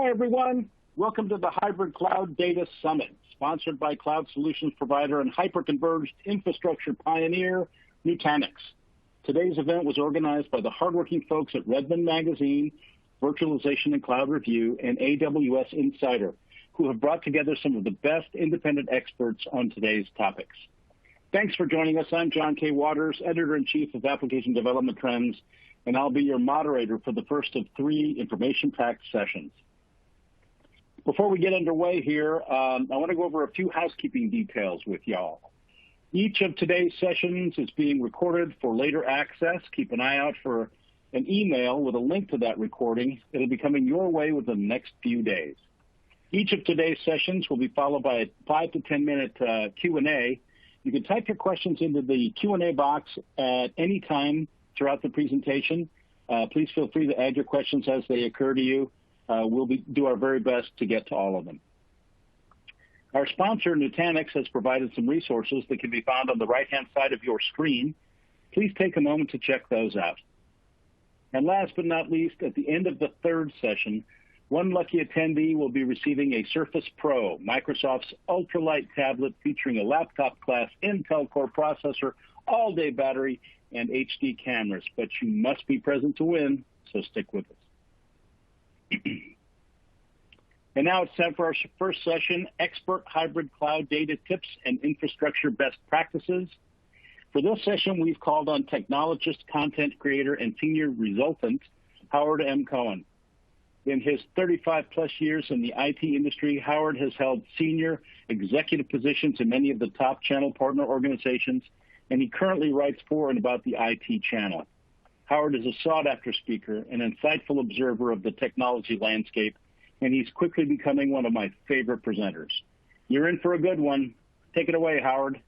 Hi, everyone. Welcome to the Hybrid Cloud Data Summit, sponsored by cloud solutions provider and hyperconverged infrastructure pioneer, Nutanix. Today's event was organized by the hardworking folks at Redmond Magazine, Virtualization and Cloud Review, and AWS Insider, who have brought together some of the best independent experts on today's topics. Thanks for joining us. I'm John K. Waters, Editor-in-Chief of Application Development Trends, and I'll be your moderator for the first of 3 information-packed sessions. Before we get underway here, I want to go over a few housekeeping details with y'all. Each of today's sessions is being recorded for later access. Keep an eye out for an email with a link to that recording. It'll be coming your way within the next few days. Each of today's sessions will be followed by a 5 to 10 minute Q&A. You can type your questions into the Q&A box at any time throughout the presentation. Please feel free to add your questions as they occur to you. We'll do our very best to get to all of them. Our sponsor, Nutanix, has provided some resources that can be found on the right-hand side of your screen. Please take a moment to check those out. And last but not least, at the end of the 3rd session, one lucky attendee will be receiving a Surface Pro, Microsoft's ultralight tablet featuring a laptop-class Intel Core processor, all-day battery, and HD cameras. But you must be present to win, so stick with us. And now it's time for our first session, Expert Hybrid Cloud Data Tips and Infrastructure Best Practices. For this session, we've called on technologist, content creator, and senior resultant, Howard M. Cohen. In his 35-plus years in the IT industry, Howard has held senior executive positions in many of the top channel partner organizations, and he currently writes for and about the IT channel. Howard is a sought-after speaker, an insightful observer of the technology landscape, and he's quickly becoming one of my favorite presenters. You're in for a good one. Take it away, Howard.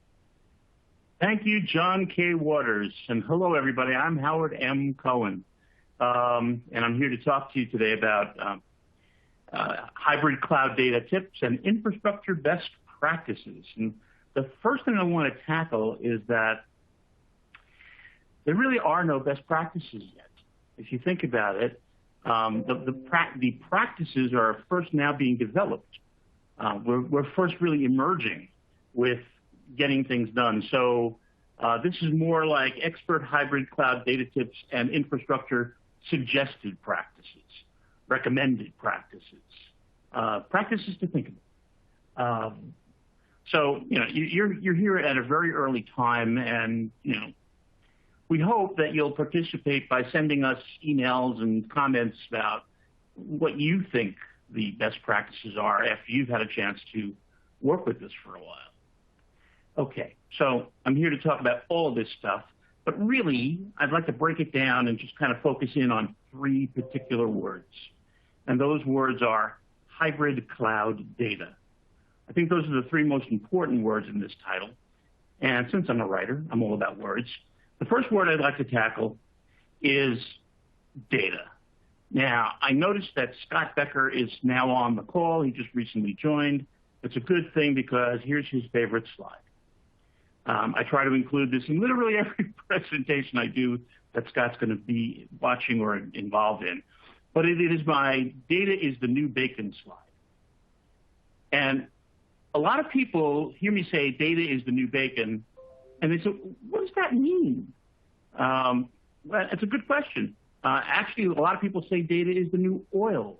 Thank you, John K. Waters. And hello, everybody. I'm Howard M. Cohen, and I'm here to talk to you today about hybrid cloud data tips and infrastructure best practices. And the first thing I want to tackle is that there really are no best practices yet. If you think about it, the practices are first now being developed. We're first really emerging with getting things done. So this is more like expert hybrid cloud data tips and infrastructure suggested practices, recommended practices, practices to think about. So you're here at a very early time, and we hope that you'll participate by sending us emails and comments about what you think the best practices are after you've had a chance to work with this for a while. Okay, so I'm here to talk about all of this stuff, but really I'd like to break it down and just kind of focus in on 3 particular words. And those words are hybrid cloud data. I think those are the 3 most important words in this title. And since I'm a writer, I'm all about words. The first word I'd like to tackle is data. Now, I noticed that Scott Becker is now on the call. He just recently joined. It's a good thing because here's his favorite slide. I try to include this in literally every presentation I do that Scott's going to be watching or involved in. But it is my data is the new bacon slide. And a lot of people hear me say data is the new bacon, and they say, what does that mean? Well, it's a good question. Actually, a lot of people say data is the new oil.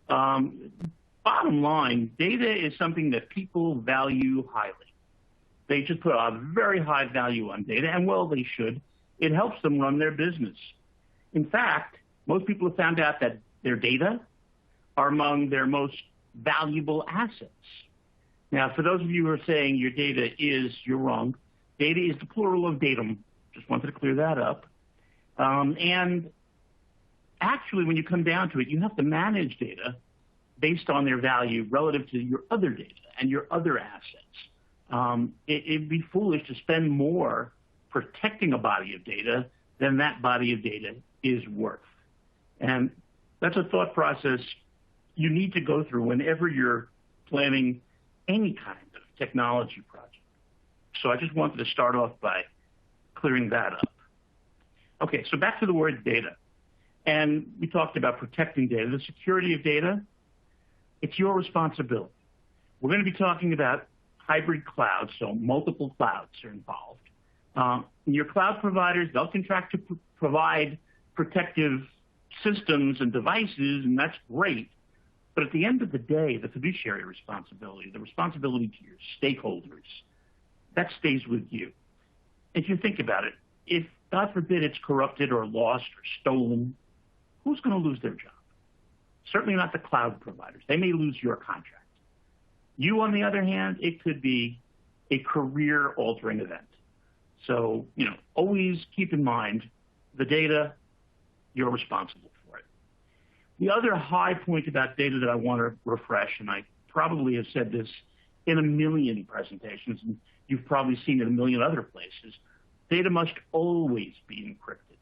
Bottom line, data is something that people value highly. They just put a very high value on data, and well, they should. It helps them run their business. In fact, most people have found out that their data are among their most valuable assets. Now, for those of you who are saying your data is, you're wrong. Data is the plural of datum. Just wanted to clear that up. And actually, when you come down to it, you have to manage data based on their value relative to your other data and your other assets. It'd be foolish to spend more protecting a body of data than that body of data is worth. And that's a thought process you need to go through whenever you're planning any kind of technology project. So I just wanted to start off by clearing that up. Okay, so back to the word data. And we talked about protecting data, the security of data. It's your responsibility. We're going to be talking about hybrid clouds, so multiple clouds are involved. Your cloud providers, they'll contract to provide protective systems and devices, and that's great. But at the end of the day, the fiduciary responsibility, the responsibility to your stakeholders, that stays with you. If you think about it, if, God forbid, it's corrupted or lost or stolen, who's going to lose their job? Certainly not the cloud providers. They may lose your contract. You, on the other hand, it could be a career-altering event. So, always keep in mind the data, you're responsible for it. The other high point about data that I want to refresh, and I probably have said this in a million presentations, and you've probably seen it a million other places, data must always be encrypted,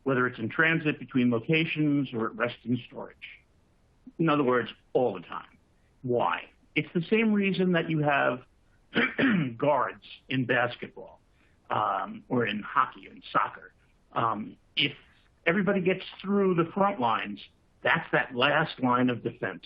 whether it's in transit between locations or at rest in storage. In other words, all the time. Why? It's the same reason that you have guards in basketball or in hockey or in soccer. If everybody gets through the front lines, that's that last line of defense.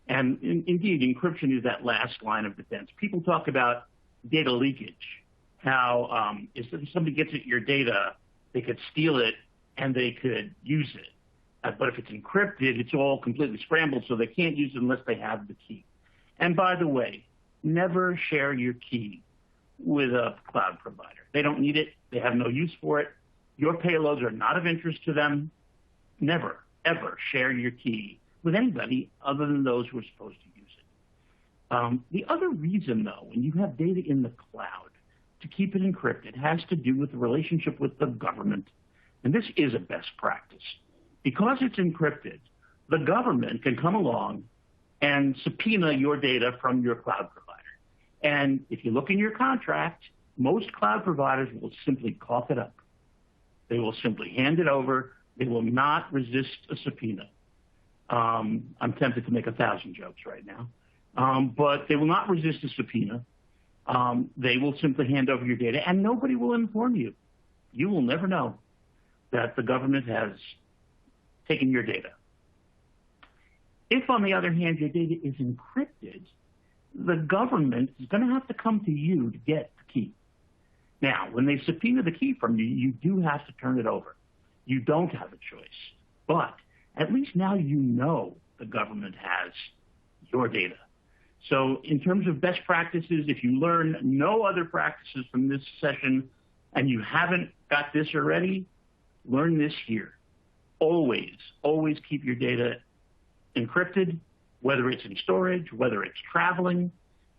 And indeed, encryption is that last line of defense. People talk about data leakage, how if somebody gets at your data, they could steal it and they could use it. But if it's encrypted, it's all completely scrambled, so they can't use it unless they have the key. And by the way, never share your key with a cloud provider. They don't need it. They have no use for it. Your payloads are not of interest to them. Never, ever share your key with anybody other than those who are supposed to use it. The other reason, though, when you have data in the cloud, to keep it encrypted has to do with the relationship with the government. And this is a best practice. Because it's encrypted, the government can come along and subpoena your data from your cloud provider. And if you look in your contract, most cloud providers will simply cough it up. They will simply hand it over. They will not resist a subpoena. I'm tempted to make 1,000 jokes right now. But they will not resist a subpoena. They will simply hand over your data, and nobody will inform you. You will never know that the government has taken your data. If, on the other hand, your data is encrypted, the government is going to have to come to you to get the key. Now, when they subpoena the key from you, you do have to turn it over. You don't have a choice. But at least now you know the government has your data. So in terms of best practices, if you learn no other practices from this session and you haven't got this already, learn this here. Always, always keep your data encrypted, whether it's in storage, whether it's traveling,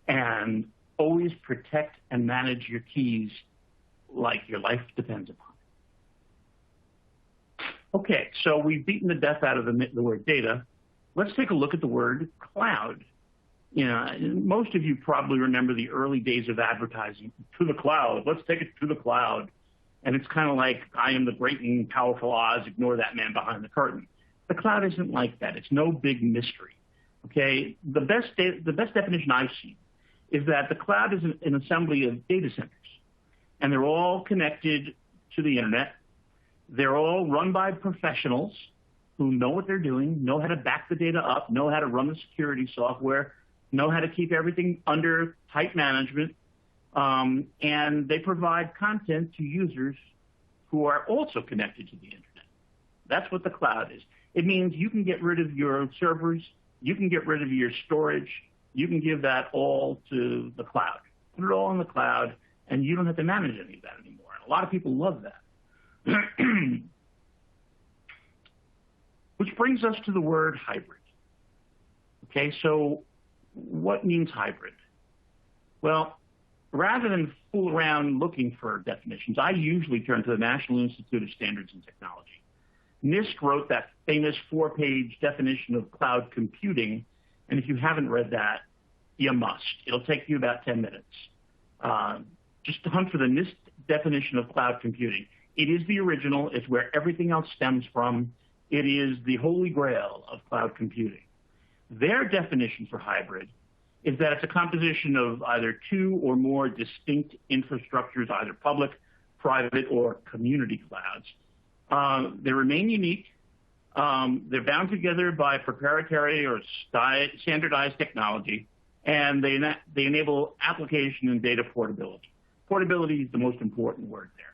and always protect and manage your keys like your life depends upon it. Okay, so we've beaten the death out of the word data. Let's take a look at the word cloud. Most of you probably remember the early days of advertising, to the cloud, let's take it to the cloud. And it's kind of like, I am the great and powerful Oz, ignore that man behind the curtain. The cloud isn't like that. It's no big mystery, okay? The best definition I've seen is that the cloud is an assembly of data centers, and they're all connected to the internet. They're all run by professionals who know what they're doing, know how to back the data up, know how to run the security software, know how to keep everything under tight management, and they provide content to users who are also connected to the internet. That's what the cloud is. It means you can get rid of your servers, you can get rid of your storage, you can give that all to the cloud. Put it all in the cloud, and you don't have to manage any of that anymore. And a lot of people love that. Which brings us to the word hybrid. Okay, so what means hybrid? Well, rather than fool around looking for definitions, I usually turn to the National Institute of Standards and Technology. NIST wrote that famous 4-page definition of cloud computing, and if you haven't read that, you must. It'll take you about 10 minutes. Just to hunt for the NIST definition of cloud computing. It is the original. It's where everything else stems from. It is the holy grail of cloud computing. Their definition for hybrid is that it's a composition of either two or more distinct infrastructures, either public, private, or community clouds. They remain unique. They're bound together by proprietary or standardized technology, and they enable application and data portability. Portability is the most important word there.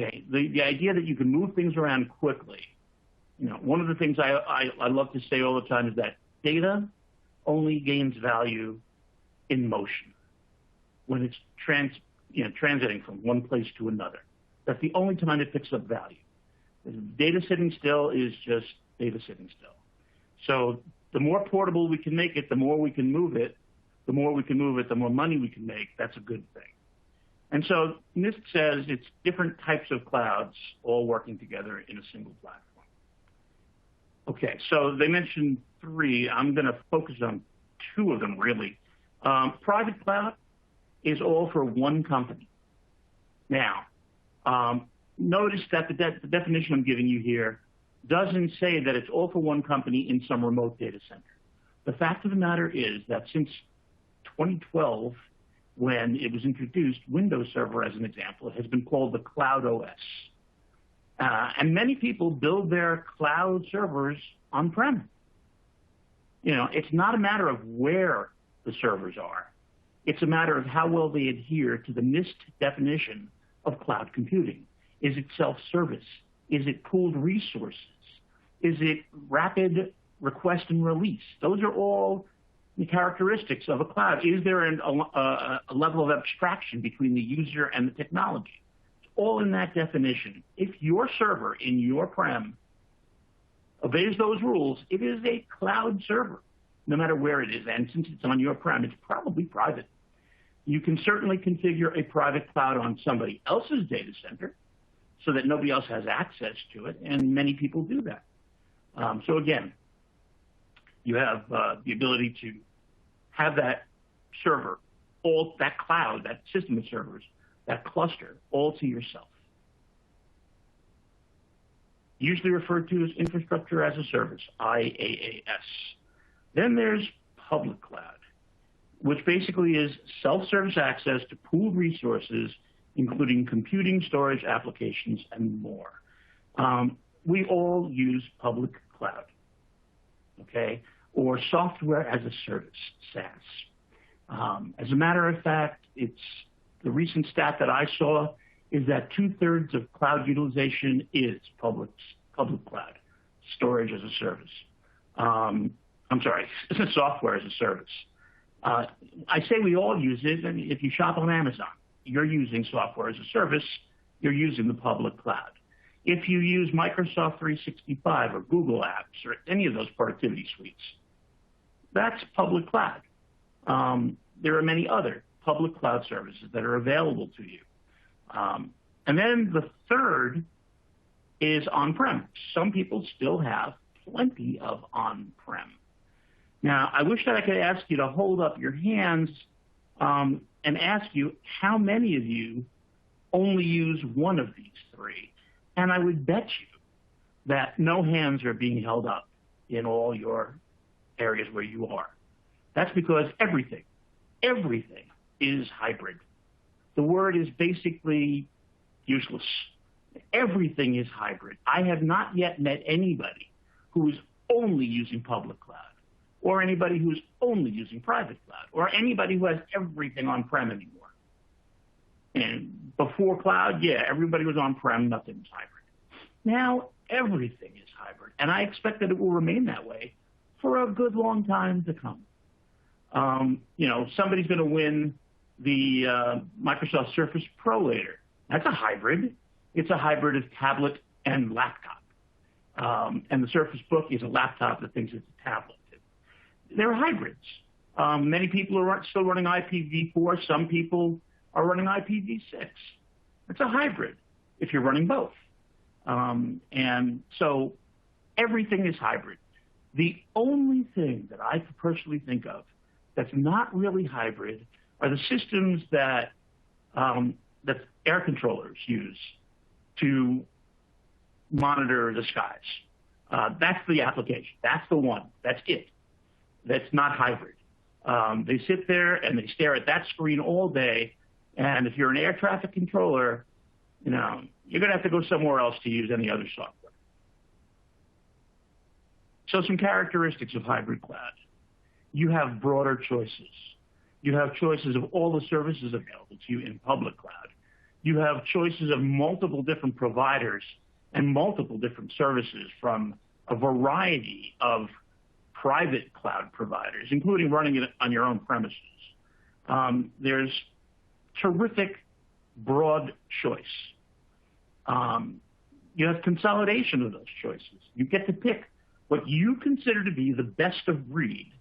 Okay, the idea that you can move things around quickly. One of the things I love to say all the time is that data only gains value in motion when it's transiting from one place to another. That's the only time it picks up value. Data sitting still is just data sitting still. So the more portable we can make it, the more we can move it. The more we can move it, the more money we can make. That's a good thing. And so NIST says it's different types of clouds all working together in a single platform. Okay, so they mentioned three. I'm going to focus on two of them, really. Private cloud is all for one company. Now, notice that the definition I'm giving you here doesn't say that it's all for one company in some remote data center. The fact of the matter is that since 2012, when it was introduced, Windows Server, as an example, has been called the Cloud OS. And many people build their cloud servers on-prem. It's not a matter of where the servers are. It's a matter of how well they adhere to the NIST definition of cloud computing. Is it self-service? Is it pooled resources? Is it rapid request and release? Those are all the characteristics of a cloud. Is there a level of abstraction between the user and the technology? It's all in that definition. If your server in your prem obeys those rules, it is a cloud server, no matter where it is. And since it's on your prem, it's probably private. You can certainly configure a private cloud on somebody else's data center so that nobody else has access to it, and many people do that. So again, you have the ability to have that server, all that cloud, that system of servers, that cluster, all to yourself. Usually referred to as infrastructure as a service, IaaS. Then there's public cloud, which basically is self-service access to pooled resources, including computing, storage, applications, and more. We all use public cloud, okay, or software as a service, SaaS. As a matter of fact, the recent stat that I saw is that 2/3 of cloud utilization is public cloud, storage as a service. Software as a service. I say we all use it, and if you shop on Amazon, you're using software as a service, you're using the public cloud. If you use Microsoft 365 or Google Apps or any of those productivity suites, that's public cloud. There are many other public cloud services that are available to you. And then the third is on-prem. Some people still have plenty of on-prem. Now, I wish that I could ask you to hold up your hands and ask you how many of you only use one of these three. And I would bet you that no hands are being held up in all your areas where you are. That's because everything is hybrid. The word is basically useless. Everything is hybrid. I have not yet met anybody who is only using public cloud, or anybody who's only using private cloud, or anybody who has everything on-prem anymore. And before cloud, yeah, everybody was on-prem, nothing was hybrid. Now everything is hybrid, and I expect that it will remain that way for a good long time to come. Somebody's going to win the Microsoft Surface Pro later. That's a hybrid. It's a hybrid of tablet and laptop. And the Surface Book is a laptop that thinks it's a tablet. They're hybrids. Many people are still running IPv4. Some people are running IPv6. It's a hybrid if you're running both. And so everything is hybrid. The only thing that I personally think of that's not really hybrid are the systems that air controllers use to monitor the skies. That's the application. That's the one. That's it. That's not hybrid. They sit there and they stare at that screen all day. And if you're an air traffic controller, you're going to have to go somewhere else to use any other software. So some characteristics of hybrid cloud. You have broader choices. You have choices of all the services available to you in public cloud. You have choices of multiple different providers and multiple different services from a variety of private cloud providers, including running it on your own premises. There's terrific broad choice. You have consolidation of those choices. You get to pick what you consider to be the best of breed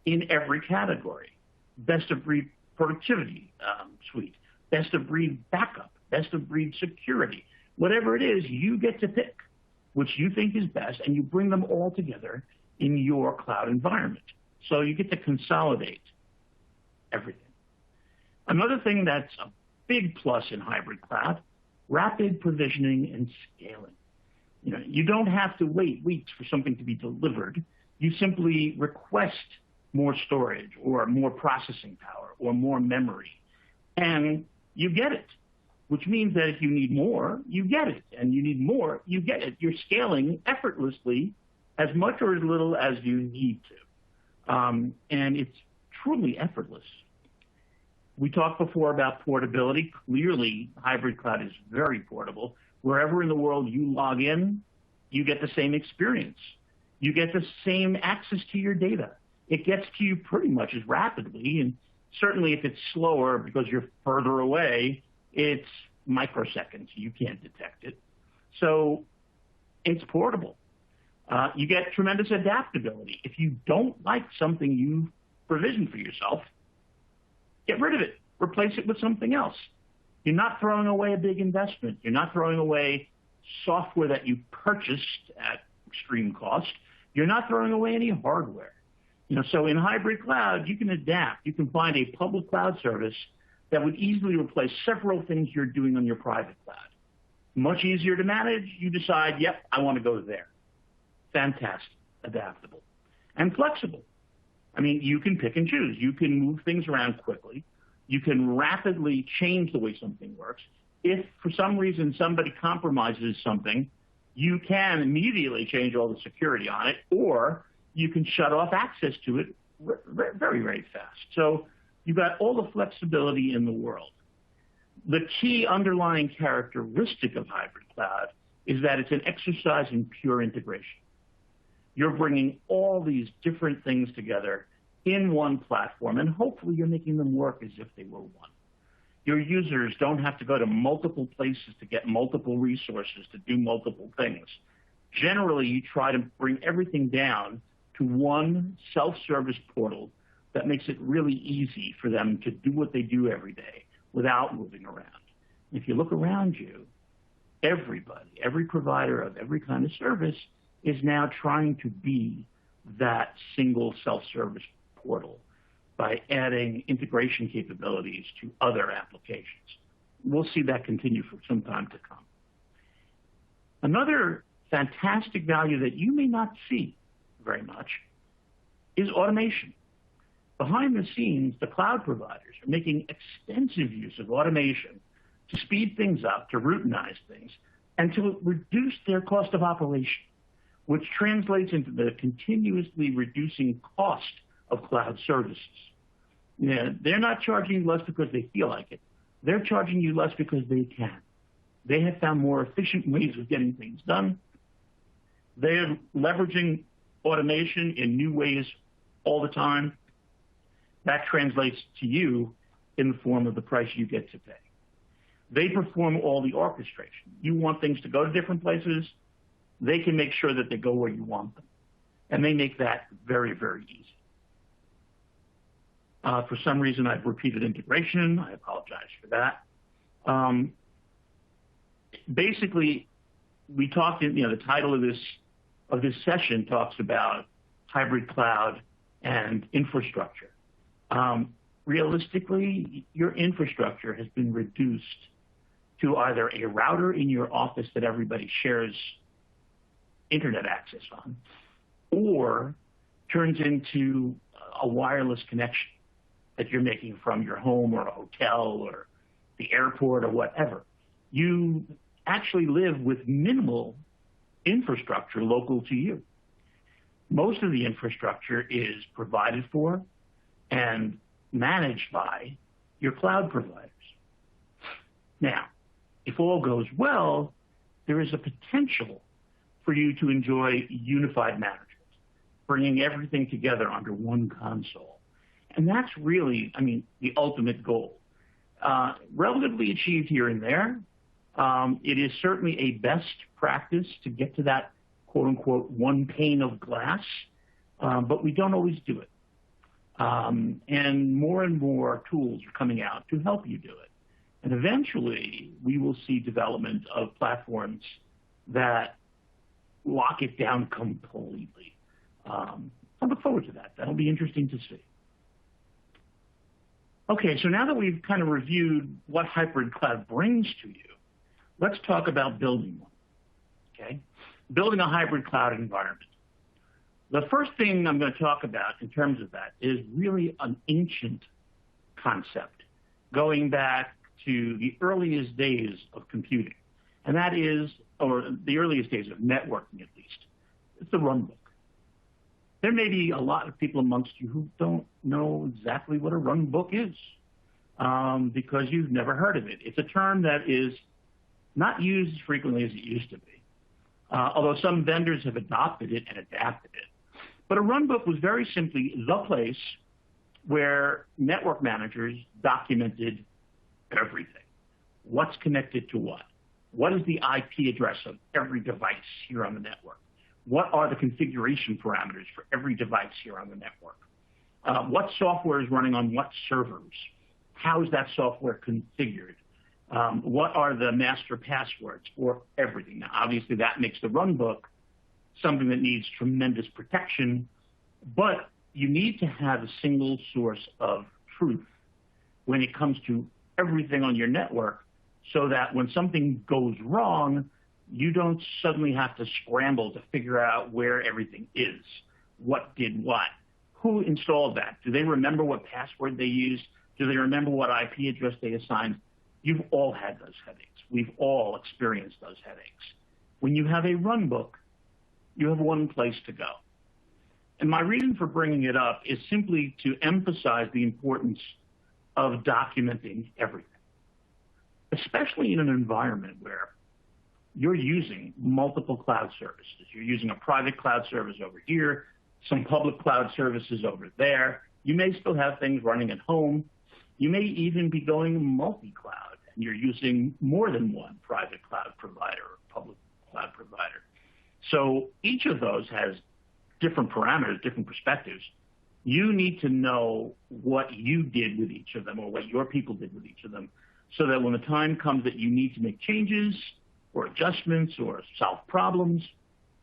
in every category. Best of breed productivity suite, best of breed backup, best of breed security. Whatever it is, you get to pick which you think is best, and you bring them all together in your cloud environment. So you get to consolidate everything. Another thing that's a big plus in hybrid cloud, rapid provisioning and scaling. You don't have to wait weeks for something to be delivered. You simply request more storage or more processing power or more memory, and you get it, which means that if you need more, you get it, and you need more, you get it. You're scaling effortlessly as much or as little as you need to, and it's truly effortless. We talked before about portability. Clearly, hybrid cloud is very portable. Wherever in the world you log in, you get the same experience. You get the same access to your data. It gets to you pretty much as rapidly, and certainly if it's slower because you're further away, it's microseconds. You can't detect it. So it's portable. You get tremendous adaptability. If you don't like something you've provisioned for yourself, get rid of it. Replace it with something else. You're not throwing away a big investment. You're not throwing away software that you purchased at extreme cost. You're not throwing away any hardware. So in hybrid cloud, you can adapt. You can find a public cloud service that would easily replace several things you're doing on your private cloud. Much easier to manage. You decide, yep, I want to go there. Fantastic, adaptable, and flexible. You can pick and choose. You can move things around quickly. You can rapidly change the way something works. If for some reason somebody compromises something, you can immediately change all the security on it, or you can shut off access to it very, very fast. So you've got all the flexibility in the world. The key underlying characteristic of hybrid cloud is that it's an exercise in pure integration. You're bringing all these different things together in one platform, and hopefully you're making them work as if they were one. Your users don't have to go to multiple places to get multiple resources to do multiple things. Generally, you try to bring everything down to one self-service portal that makes it really easy for them to do what they do every day without moving around. If you look around you, everybody, every provider of every kind of service is now trying to be that single self-service portal by adding integration capabilities to other applications. We'll see that continue for some time to come. Another fantastic value that you may not see very much is automation. Behind the scenes, the cloud providers are making extensive use of automation to speed things up, to routinize things, and to reduce their cost of operation, which translates into the continuously reducing cost of cloud services. They're not charging you less because they feel like it. They're charging you less because they can. They have found more efficient ways of getting things done. They're leveraging automation in new ways all the time. That translates to you in the form of the price you get to pay. They perform all the orchestration. You want things to go to different places, they can make sure that they go where you want them. And they make that very, very easy. For some reason, I've repeated integration. I apologize for that. Basically, we talked in, the title of this session talks about hybrid cloud and infrastructure. Realistically, your infrastructure has been reduced to either a router in your office that everybody shares internet access on, or turns into a wireless connection that you're making from your home or a hotel or the airport or whatever. You actually live with minimal infrastructure local to you. Most of the infrastructure is provided for and managed by your cloud providers. Now, if all goes well, there is a potential for you to enjoy unified management, bringing everything together under one console. And that's really, the ultimate goal. Relatively achieved here and there. It is certainly a best practice to get to that quote-unquote one pane of glass, but we don't always do it. And more tools are coming out to help you do it. And eventually, we will see development of platforms that lock it down completely. I look forward to that. That'll be interesting to see. Okay, so now that we've kind of reviewed what hybrid cloud brings to you, let's talk about building one, okay? Building a hybrid cloud environment. The first thing I'm going to talk about in terms of that is really an ancient concept going back to the earliest days of computing. And that is, or the earliest days of networking at least, it's the runbook. There may be a lot of people amongst you who don't know exactly what a runbook is because you've never heard of it. It's a term that is not used as frequently as it used to be, although some vendors have adopted it and adapted it. But a runbook was very simply the place where network managers documented everything. What's connected to what? What is the IP address of every device here on the network? What are the configuration parameters for every device here on the network? What software is running on what servers? How is that software configured? What are the master passwords for everything? Now, obviously, that makes the runbook something that needs tremendous protection, but you need to have a single source of truth when it comes to everything on your network so that when something goes wrong, you don't suddenly have to scramble to figure out where everything is, what did what, who installed that, do they remember what password they used, do they remember what IP address they assigned? You've all had those headaches. We've all experienced those headaches. When you have a runbook, you have one place to go. And my reason for bringing it up is simply to emphasize the importance of documenting everything, especially in an environment where you're using multiple cloud services. You're using a private cloud service over here, some public cloud services over there. You may still have things running at home. You may even be going multi-cloud, and you're using more than one private cloud provider or public cloud provider. So each of those has different parameters, different perspectives. You need to know what you did with each of them or what your people did with each of them so that when the time comes that you need to make changes or adjustments or solve problems,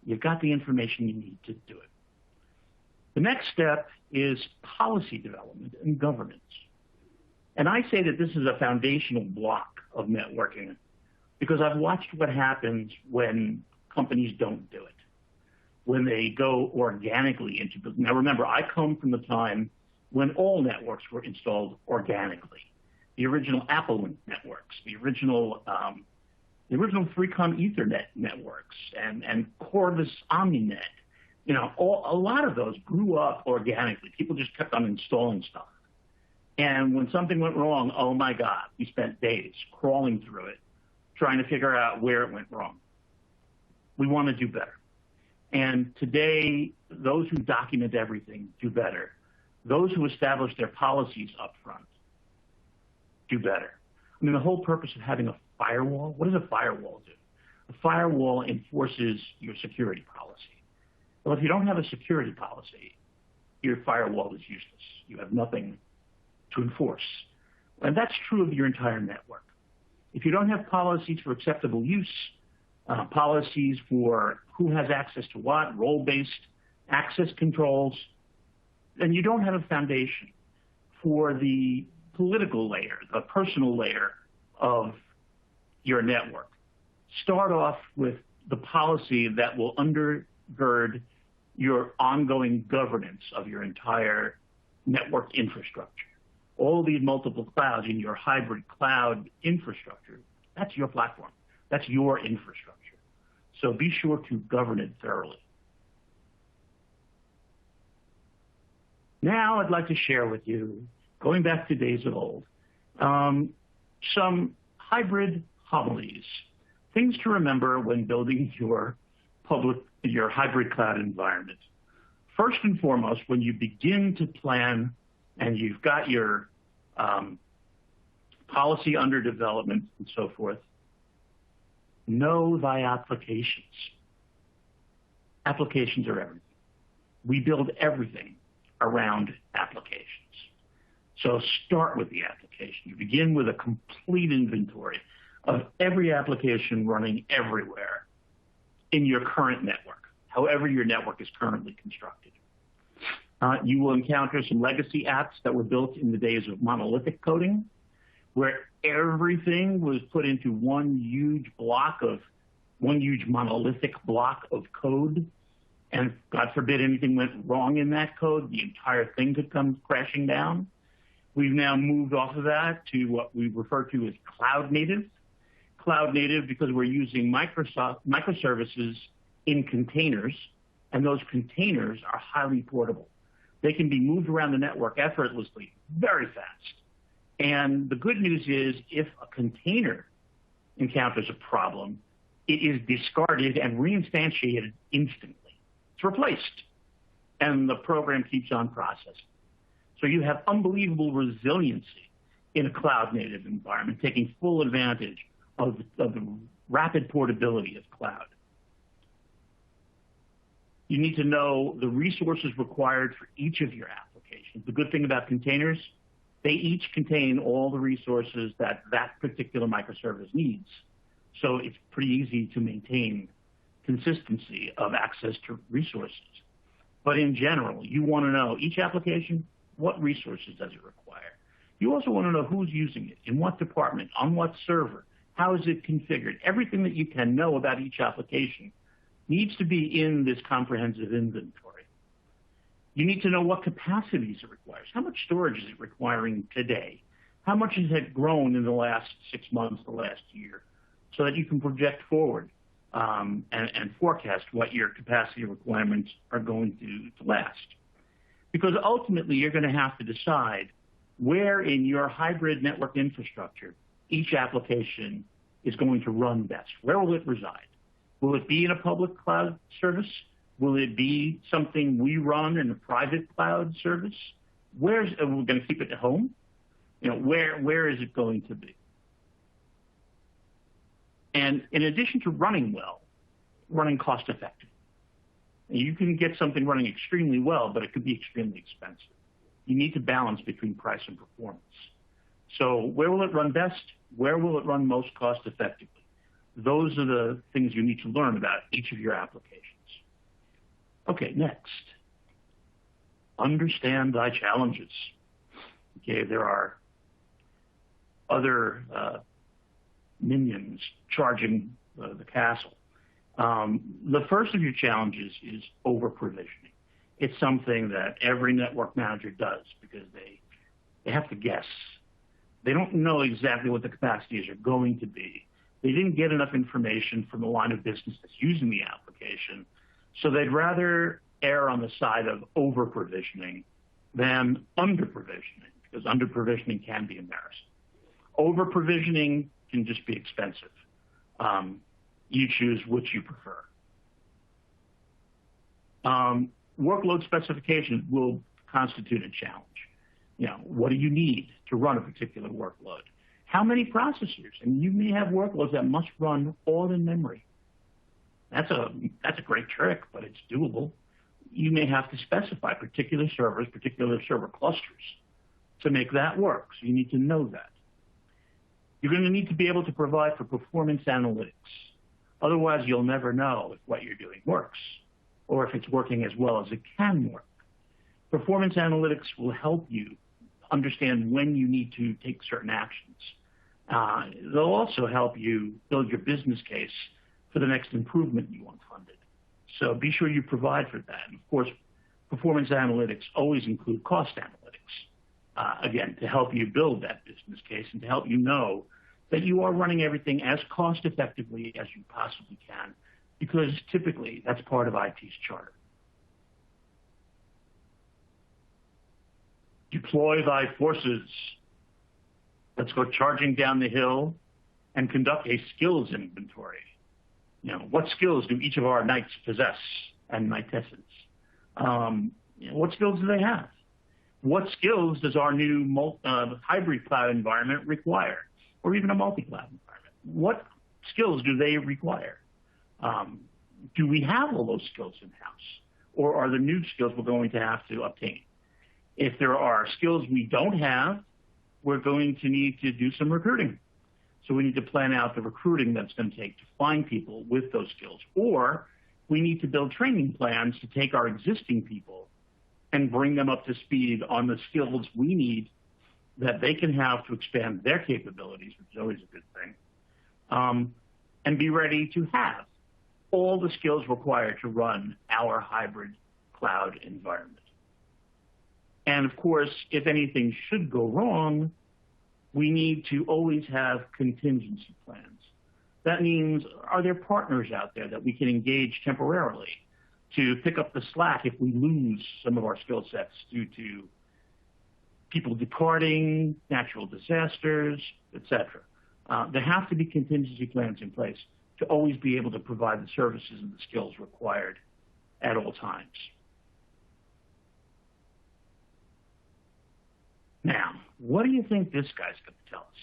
you've got the information you need to do it. The next step is policy development and governance. And I say that this is a foundational block of networking because I've watched what happens when companies don't do it, when they go organically into business. Now remember, I come from the time when all networks were installed organically. The original Apple networks, the original 3Com Ethernet networks, and Cordless OmniNet. A lot of those grew up organically. People just kept on installing stuff. And when something went wrong, oh my God, we spent days crawling through it, trying to figure out where it went wrong. We want to do better. And today, those who document everything do better. Those who establish their policies up front do better. The whole purpose of having a firewall, what does a firewall do? A firewall enforces your security policy. Well, if you don't have a security policy, your firewall is useless. You have nothing to enforce. And that's true of your entire network. If you don't have policies for acceptable use, policies for who has access to what, role-based access controls, then you don't have a foundation for the political layer, the personal layer of your network. Start off with the policy that will undergird your ongoing governance of your entire network infrastructure. All these multiple clouds in your hybrid cloud infrastructure, that's your platform. That's your infrastructure. So be sure to govern it thoroughly. Now I'd like to share with you, going back to days of old, some hybrid homilies, things to remember when building your hybrid cloud environment. First and foremost, when you begin to plan and you've got your policy under development and so forth, know thy applications. Applications are everything. We build everything around applications. So start with the application. You begin with a complete inventory of every application running everywhere in your current network, however your network is currently constructed. You will encounter some legacy apps that were built in the days of monolithic coding, where everything was put into one huge monolithic block of code. And God forbid anything went wrong in that code, the entire thing could come crashing down. We've now moved off of that to what we refer to as cloud native. Cloud native because we're using microservices in containers, and those containers are highly portable. They can be moved around the network effortlessly, very fast. And the good news is if a container encounters a problem, it is discarded and reinstantiated instantly. It's replaced, and the program keeps on processing. So you have unbelievable resiliency in a cloud-native environment, taking full advantage of the rapid portability of cloud. You need to know the resources required for each of your applications. The good thing about containers, they each contain all the resources that that particular microservice needs. So it's pretty easy to maintain consistency of access to resources. But in general, you want to know each application, what resources does it require? You also want to know who's using it, in what department, on what server, how is it configured? Everything that you can know about each application needs to be in this comprehensive inventory. You need to know what capacities it requires. How much storage is it requiring today? How much has it grown in the last 6 months, the last year, so that you can project forward and forecast what your capacity requirements are going to last. Because ultimately, you're going to have to decide where in your hybrid network infrastructure each application is going to run best. Where will it reside? Will it be in a public cloud service? Will it be something we run in a private cloud service? Are we going to keep it at home? Where is it going to be? And in addition to running well, running cost effectively. You can get something running extremely well, but it could be extremely expensive. You need to balance between price and performance. So where will it run best? Where will it run most cost effectively? Those are the things you need to learn about each of your applications. Okay, next. Understand thy challenges. Okay, there are other minions charging the castle. The first of your challenges is over-provisioning. It's something that every network manager does because they have to guess. They don't know exactly what the capacities are going to be. They didn't get enough information from the line of business that's using the application, so they'd rather err on the side of over-provisioning than under-provisioning, because under-provisioning can be embarrassing. Over-provisioning can just be expensive. You choose which you prefer. Workload specification will constitute a challenge. What do you need to run a particular workload? How many processors? And you may have workloads that must run all in memory. That's a great trick, but it's doable. You may have to specify particular servers, particular server clusters to make that work. So you need to know that. You're going to need to be able to provide for performance analytics. Otherwise, you'll never know if what you're doing works or if it's working as well as it can work. Performance analytics will help you understand when you need to take certain actions. They'll also help you build your business case for the next improvement you want funded. So be sure you provide for that. And of course, performance analytics always include cost analytics, again, to help you build that business case and to help you know that you are running everything as cost effectively as you possibly can, because typically that's part of IT's charter. Deploy thy forces. Let's go charging down the hill and conduct a skills inventory. What skills do each of our knights possess and knightesses? What skills do they have? What skills does our new hybrid cloud environment require, or even a multi-cloud environment? What skills do they require? Do we have all those skills in-house, or are there new skills we're going to have to obtain? If there are skills we don't have, we're going to need to do some recruiting. So we need to plan out the recruiting that's going to take to find people with those skills. Or we need to build training plans to take our existing people and bring them up to speed on the skills we need that they can have to expand their capabilities, which is always a good thing, and be ready to have all the skills required to run our hybrid cloud environment. And of course, if anything should go wrong, we need to always have contingency plans. That means, are there partners out there that we can engage temporarily to pick up the slack if we lose some of our skill sets due to people departing, natural disasters, etc.? There have to be contingency plans in place to always be able to provide the services and the skills required at all times. Now, what do you think this guy's going to tell us?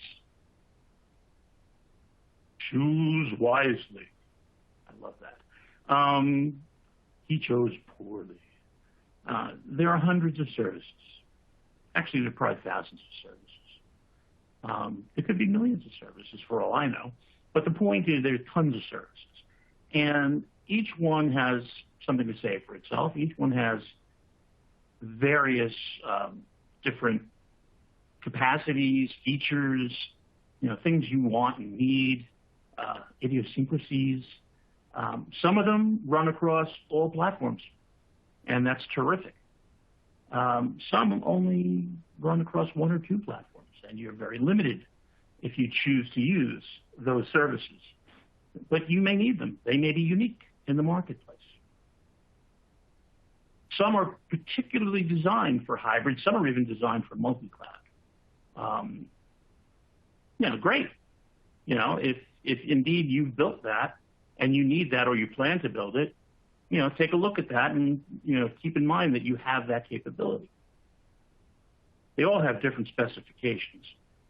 Choose wisely. I love that. He chose poorly. There are hundreds of services. Actually, there are probably thousands of services. It could be millions of services for all I know. But the point is there are tons of services. And each one has something to say for itself. Each one has various different capacities, features, things you want and need, idiosyncrasies. Some of them run across all platforms, and that's terrific. Some only run across one or two platforms, and you're very limited if you choose to use those services. But you may need them. They may be unique in the marketplace. Some are particularly designed for hybrid. Some are even designed for multi-cloud. Great. If indeed you've built that and you need that or you plan to build it, take a look at that and, keep in mind that you have that capability. They all have different specifications,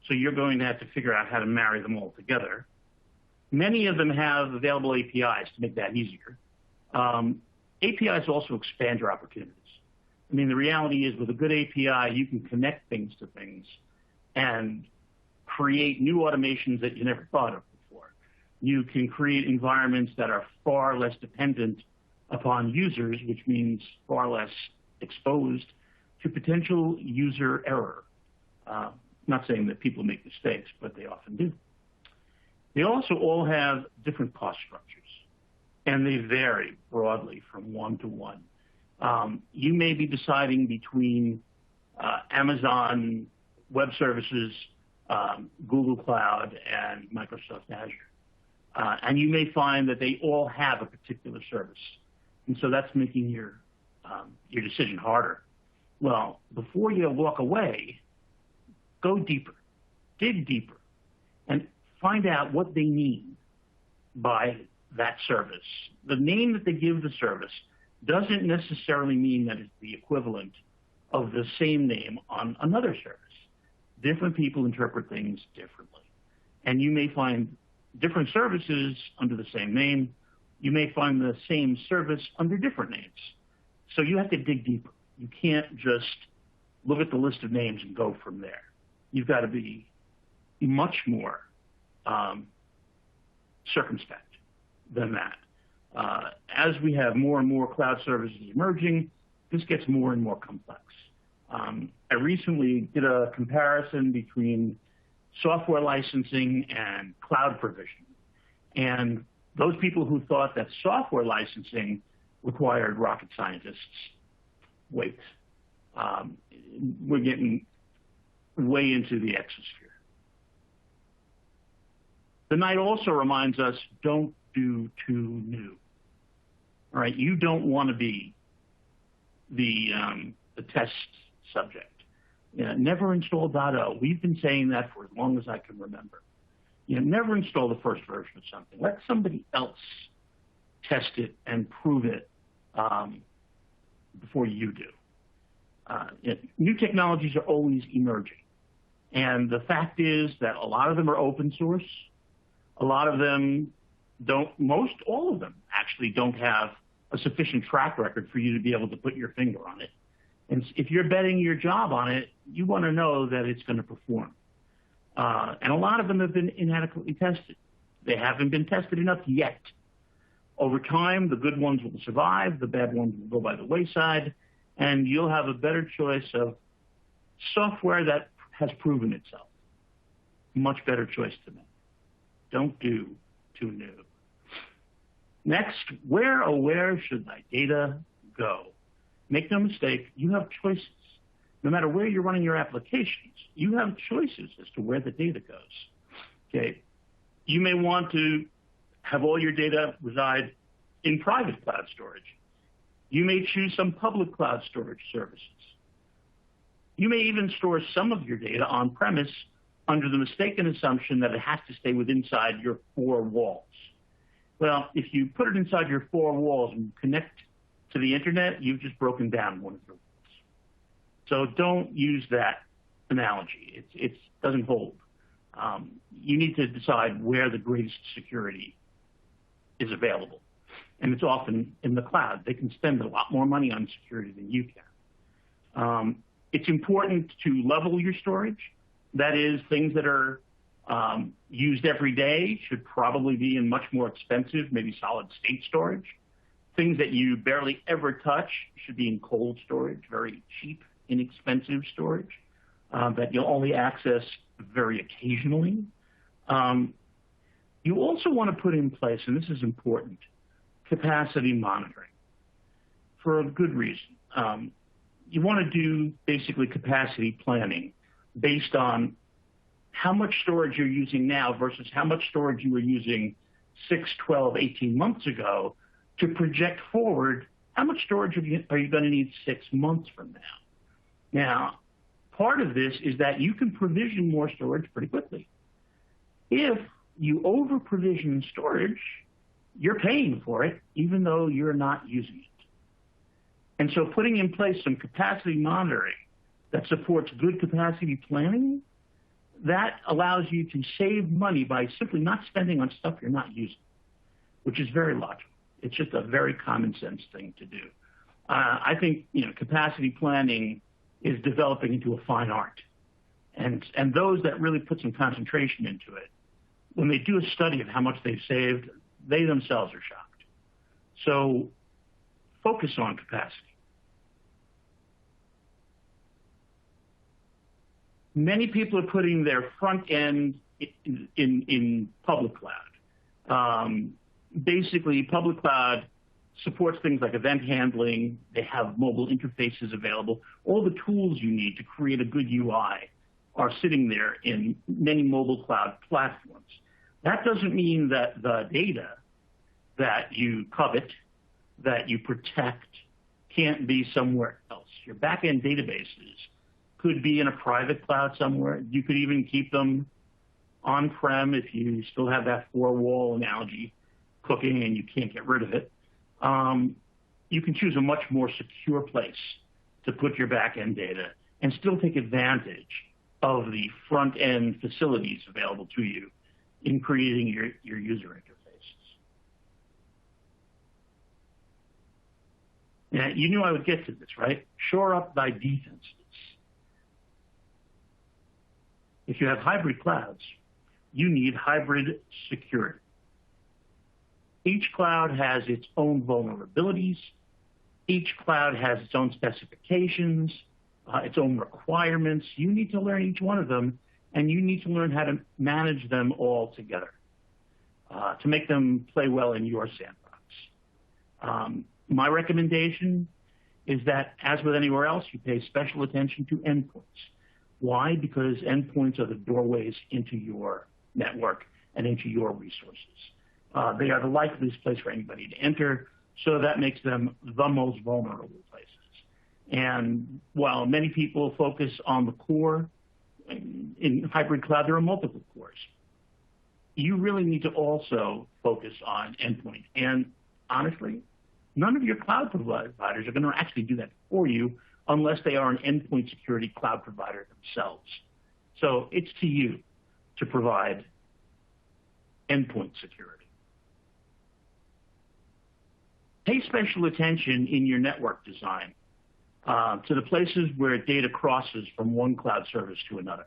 so you're going to have to figure out how to marry them all together. Many of them have available APIs to make that easier. APIs also expand your opportunities. The reality is with a good API, you can connect things to things and create new automations that you never thought of before. You can create environments that are far less dependent upon users, which means far less exposed to potential user error. Not saying that people make mistakes, but they often do. They also all have different cost structures, and they vary broadly from one to one. You may be deciding between Amazon Web Services, Google Cloud, and Microsoft Azure. And you may find that they all have a particular service. And so that's making your decision harder. Well, before you walk away, go deeper, dig deeper, and find out what they mean by that service. The name that they give the service doesn't necessarily mean that it's the equivalent of the same name on another service. Different people interpret things differently. And you may find different services under the same name. You may find the same service under different names. So you have to dig deeper. You can't just look at the list of names and go from there. You've got to be much more circumspect than that. As we have more and more cloud services emerging, this gets more and more complex. I recently did a comparison between software licensing and cloud provision. And those people who thought that software licensing required rocket scientists, wait. We're getting way into the exosphere. The night also reminds us, don't do too new. All right, you don't want to be the test subject. Never install .o. We've been saying that for as long as I can remember. Never install the first version of something. Let somebody else test it and prove it before you do. New technologies are always emerging. And the fact is that a lot of them are open source. A lot of them all of them actually don't have a sufficient track record for you to be able to put your finger on it. And if you're betting your job on it, you want to know that it's going to perform. And a lot of them have been inadequately tested. They haven't been tested enough yet. Over time, the good ones will survive, the bad ones will go by the wayside, and you'll have a better choice of software that has proven itself. Much better choice to make. Don't do too new. Next, where should my data go? Make no mistake, you have choices. No matter where you're running your applications, you have choices as to where the data goes. Okay, you may want to have all your data reside in private cloud storage. You may choose some public cloud storage services. You may even store some of your data on-premise under the mistaken assumption that it has to stay inside your four walls. Well, if you put it inside your four walls and connect to the internet, you've just broken down one of your walls. So don't use that analogy. It doesn't hold. You need to decide where the greatest security is available. And it's often in the cloud. They can spend a lot more money on security than you can. It's important to level your storage. That is, things that are used every day should probably be in much more expensive, maybe solid state storage. Things that you barely ever touch should be in cold storage, very cheap, inexpensive storage that you'll only access very occasionally. You also want to put in place, and this is important, capacity monitoring for a good reason. You want to do basically capacity planning based on how much storage you're using now versus how much storage you were using 6, 12, 18 months ago to project forward how much storage are you going to need 6 months from now. Now, part of this is that you can provision more storage pretty quickly. If you over-provision storage, you're paying for it even though you're not using it. And so putting in place some capacity monitoring that supports good capacity planning, that allows you to save money by simply not spending on stuff you're not using, which is very logical. It's just a very common sense thing to do. I think capacity planning is developing into a fine art. And those that really put some concentration into it, when they do a study of how much they've saved, they themselves are shocked. So focus on capacity. Many people are putting their front end in public cloud. Basically, public cloud supports things like event handling. They have mobile interfaces available. All the tools you need to create a good UI are sitting there in many mobile cloud platforms. That doesn't mean that the data that you covet, that you protect, can't be somewhere else. Your back-end databases could be in a private cloud somewhere. You could even keep them on-prem if you still have that four-wall analogy cooking and you can't get rid of it. You can choose a much more secure place to put your back-end data and still take advantage of the front-end facilities available to you in creating your user interfaces. Now, you knew I would get to this, right? Shore up thy defenses. If you have hybrid clouds, you need hybrid security. Each cloud has its own vulnerabilities. Each cloud has its own specifications, its own requirements. You need to learn each one of them, and you need to learn how to manage them all together to make them play well in your sandbox. My recommendation is that, as with anywhere else, you pay special attention to endpoints. Why? Because endpoints are the doorways into your network and into your resources. They are the likeliest place for anybody to enter, so that makes them the most vulnerable places. And while many people focus on the core, in hybrid cloud, there are multiple cores. You really need to also focus on endpoint. And honestly, none of your cloud providers are going to actually do that for you unless they are an endpoint security cloud provider themselves. So it's to you to provide endpoint security. Pay special attention in your network design to the places where data crosses from one cloud service to another.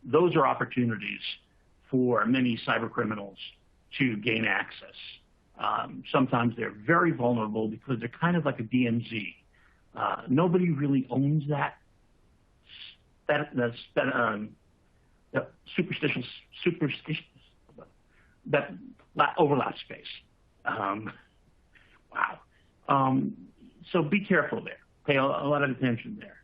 Those are opportunities for many cyber criminals to gain access. Sometimes they're very vulnerable because they're kind of like a DMZ. Nobody really owns that superstitious that overlap space. Wow. So be careful there. Pay a lot of attention there.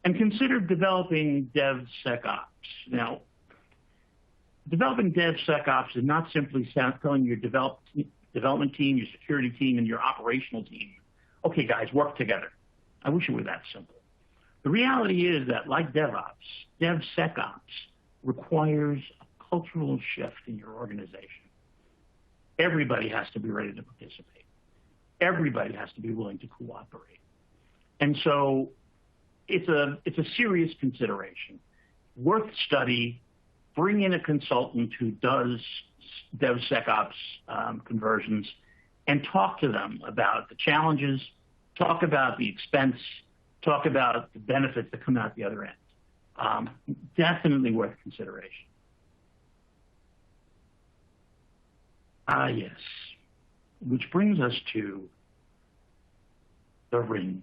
And consider developing DevSecOps. Now, developing DevSecOps is not simply telling your development team, your security team, and your operational team, okay, guys, work together. I wish it were that simple. The reality is that, like DevOps, DevSecOps requires a cultural shift in your organization. Everybody has to be ready to participate. Everybody has to be willing to cooperate. And so it's a serious consideration. Worth study. Bring in a consultant who does DevSecOps conversions and talk to them about the challenges, talk about the expense, talk about the benefits that come out the other end. Definitely worth consideration. Yes. Which brings us to the ring.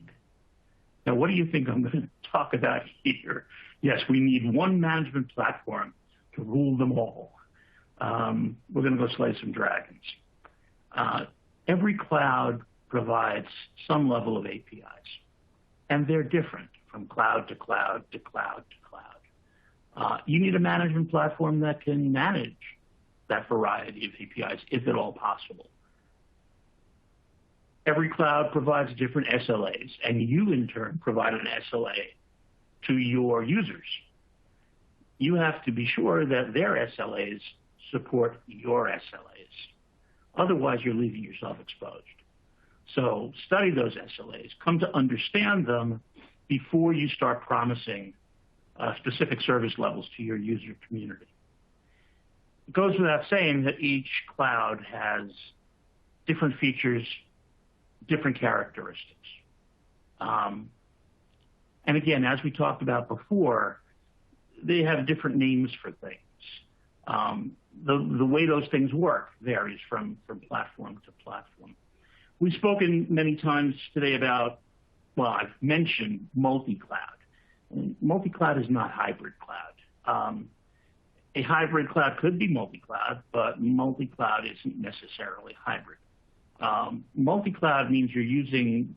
Now, what do you think I'm going to talk about here? Yes, we need one management platform to rule them all. We're going to go slay some dragons. Every cloud provides some level of APIs, and they're different from cloud to cloud to cloud to cloud. You need a management platform that can manage that variety of APIs, if at all possible. Every cloud provides different SLAs, and you, in turn, provide an SLA to your users. You have to be sure that their SLAs support your SLAs. Otherwise, you're leaving yourself exposed. So study those SLAs. Come to understand them before you start promising specific service levels to your user community. It goes without saying that each cloud has different features, different characteristics. And again, as we talked about before, they have different names for things. The way those things work varies from platform to platform. We've spoken many times today about, well, I've mentioned multi-cloud. Multi-cloud is not hybrid cloud. A hybrid cloud could be multi-cloud, but multi-cloud isn't necessarily hybrid. Multi-cloud means you're using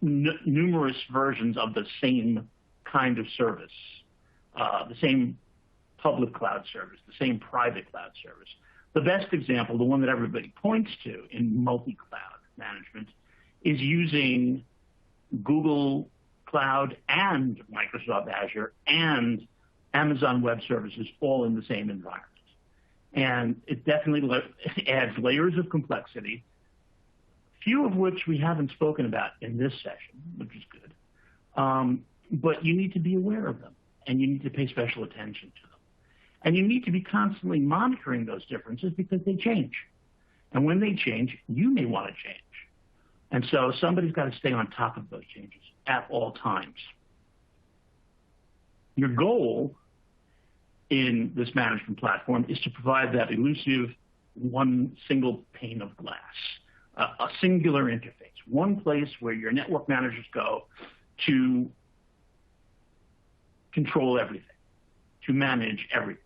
numerous versions of the same kind of service, the same public cloud service, the same private cloud service. The best example, the one that everybody points to in multi-cloud management, is using Google Cloud and Microsoft Azure and Amazon Web Services all in the same environment. And it definitely adds layers of complexity, few of which we haven't spoken about in this session, which is good. But you need to be aware of them, and you need to pay special attention to them. And you need to be constantly monitoring those differences because they change. And when they change, you may want to change. And so somebody's got to stay on top of those changes at all times. Your goal in this management platform is to provide that elusive one single pane of glass, a singular interface, one place where your network managers go to control everything, to manage everything.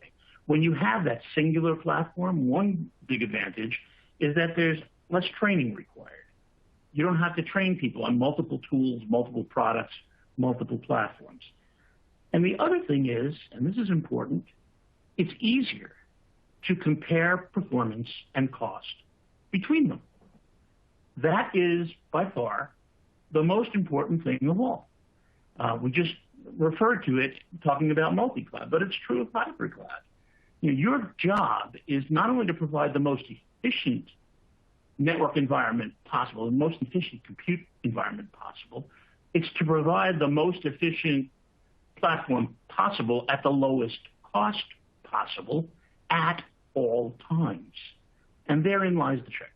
When you have that singular platform, one big advantage is that there's less training required. You don't have to train people on multiple tools, multiple products, multiple platforms. And the other thing is, and this is important, it's easier to compare performance and cost between them. That is, by far, the most important thing of all. We just referred to it talking about multi-cloud, but it's true of hybrid cloud. Your job is not only to provide the most efficient network environment possible, the most efficient compute environment possible, it's to provide the most efficient platform possible at the lowest cost possible at all times. And therein lies the trick,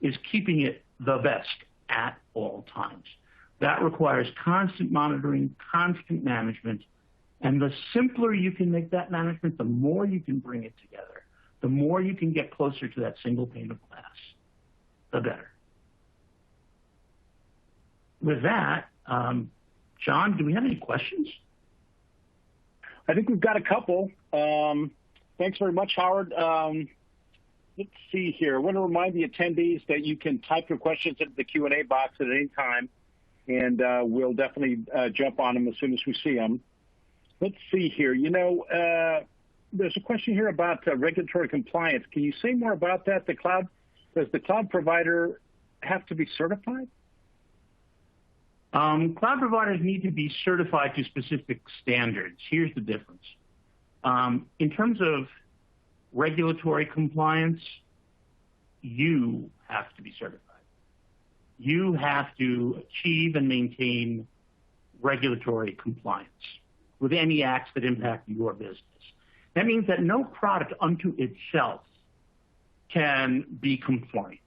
is keeping it the best at all times. That requires constant monitoring, constant management, and the simpler you can make that management, the more you can bring it together, the more you can get closer to that single pane of glass, the better. With that, John, do we have any questions? I think we've got a couple. Thanks very much, Howard. Let's see here. I want to remind the attendees that you can type your questions into the Q&A box at any time, and we'll definitely jump on them as soon as we see them. Let's see here. There's a question here about regulatory compliance. Can you say more about that? Does the cloud provider have to be certified? Cloud providers need to be certified to specific standards. Here's the difference. In terms of regulatory compliance, you have to be certified. You have to achieve and maintain regulatory compliance with any acts that impact your business. That means that no product unto itself can be compliant.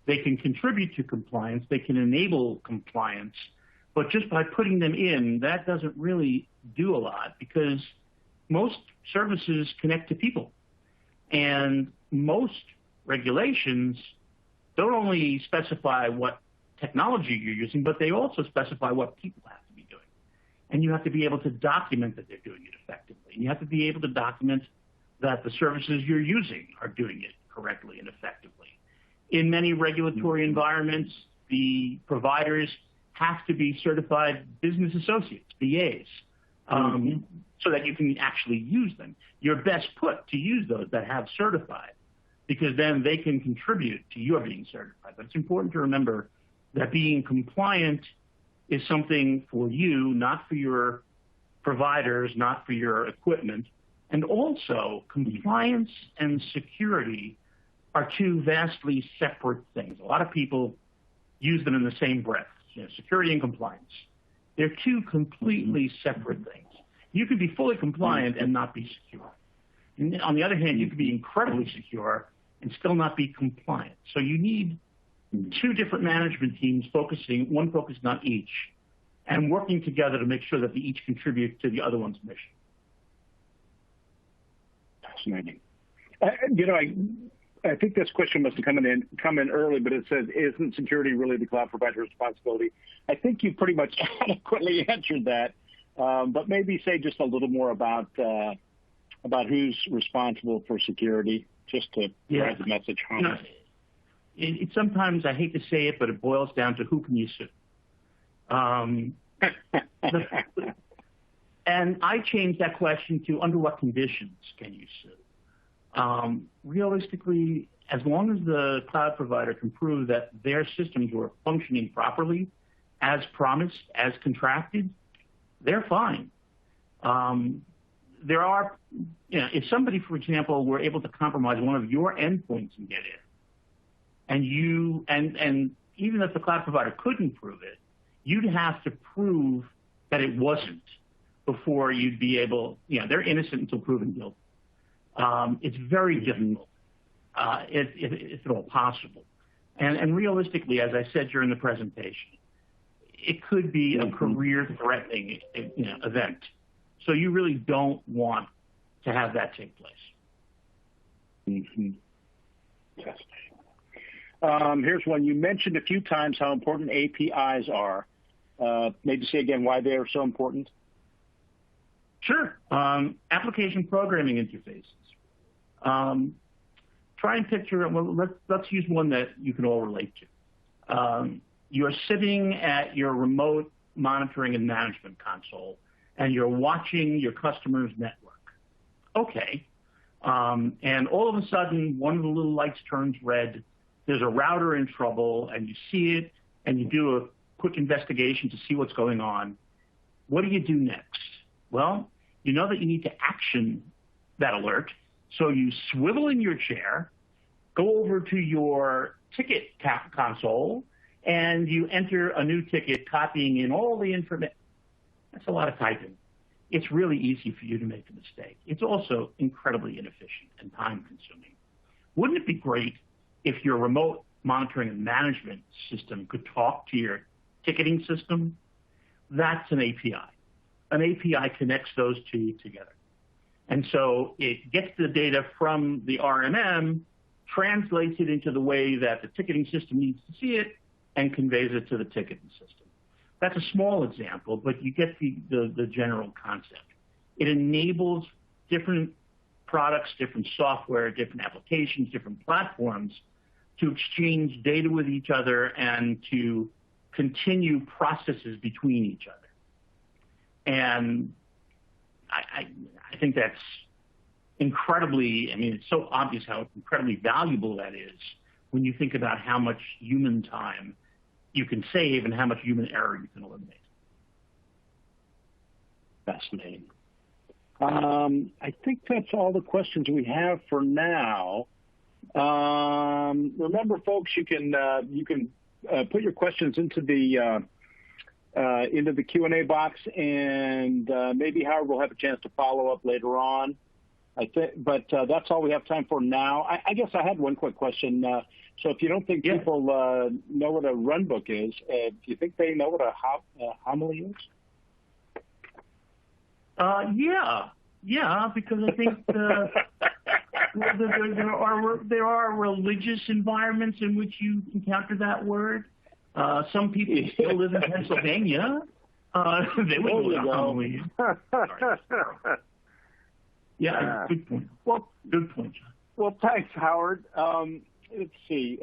They can contribute to compliance, they can enable compliance, but just by putting them in, that doesn't really do a lot because most services connect to people. And most regulations don't only specify what technology you're using, but they also specify what people have to be doing. And you have to be able to document that they're doing it effectively. And you have to be able to document that the services you're using are doing it correctly and effectively. In many regulatory environments, the providers have to be certified business associates, BAs, so that you can actually use them. You're best put to use those that have certified because then they can contribute to your being certified. But it's important to remember that being compliant is something for you, not for your providers, not for your equipment. And also, compliance and security are two vastly separate things. A lot of people use them in the same breath, security and compliance. They're two completely separate things. You could be fully compliant and not be secure. And on the other hand, you could be incredibly secure and still not be compliant. So you need two different management teams one focused on each, and working together to make sure that they each contribute to the other one's mission. Fascinating. I think this question must have come in early, but it says, isn't security really the cloud provider's responsibility? I think you pretty much adequately answered that, but maybe say just a little more about who's responsible for security, just to drive the message home. Sometimes, I hate to say it, but it boils down to who can you sue? And I changed that question to under what conditions can you sue? Realistically, as long as the cloud provider can prove that their systems were functioning properly, as promised, as contracted, they're fine. There are, if somebody, for example, were able to compromise one of your endpoints and get in, and even if the cloud provider couldn't prove it, you'd have to prove that it wasn't before you'd be able, they're innocent until proven guilty. It's very difficult, if at all possible. And realistically, as I said during the presentation, it could be a career-threatening event. So you really don't want to have that take place. Here's one. You mentioned a few times how important APIs are. Maybe say again why they are so important. Sure. Application programming interfaces. Try and picture, let's use one that you can all relate to. You're sitting at your remote monitoring and management console, and you're watching your customer's network. Okay. And all of a sudden, one of the little lights turns red. There's a router in trouble, and you see it, and you do a quick investigation to see what's going on. What do you do next? Well, you know that you need to action that alert. So you swivel in your chair, go over to your ticket console, and you enter a new ticket, copying in all the information. That's a lot of typing. It's really easy for you to make a mistake. It's also incredibly inefficient and time-consuming. Wouldn't it be great if your remote monitoring and management system could talk to your ticketing system? That's an API. An API connects those two together. And so it gets the data from the RMM, translates it into the way that the ticketing system needs to see it, and conveys it to the ticketing system. That's a small example, but you get the general concept. It enables different products, different software, different applications, different platforms to exchange data with each other and to continue processes between each other. And I think that's incredibly, it's so obvious how incredibly valuable that is when you think about how much human time you can save and how much human error you can eliminate. Fascinating. I think that's all the questions we have for now. Remember, folks, you can put your questions into the Q&A box, and maybe Howard will have a chance to follow up later on. But that's all we have time for now. I guess I had one quick question. So if you don't think people know what a runbook is, do you think they know what a homily is? Yeah, because I think there are religious environments in which you encounter that word. Some people still live in Pennsylvania. They would know what a homily is. Yeah, good point. Well, good point, John. Well, thanks, Howard. Let's see.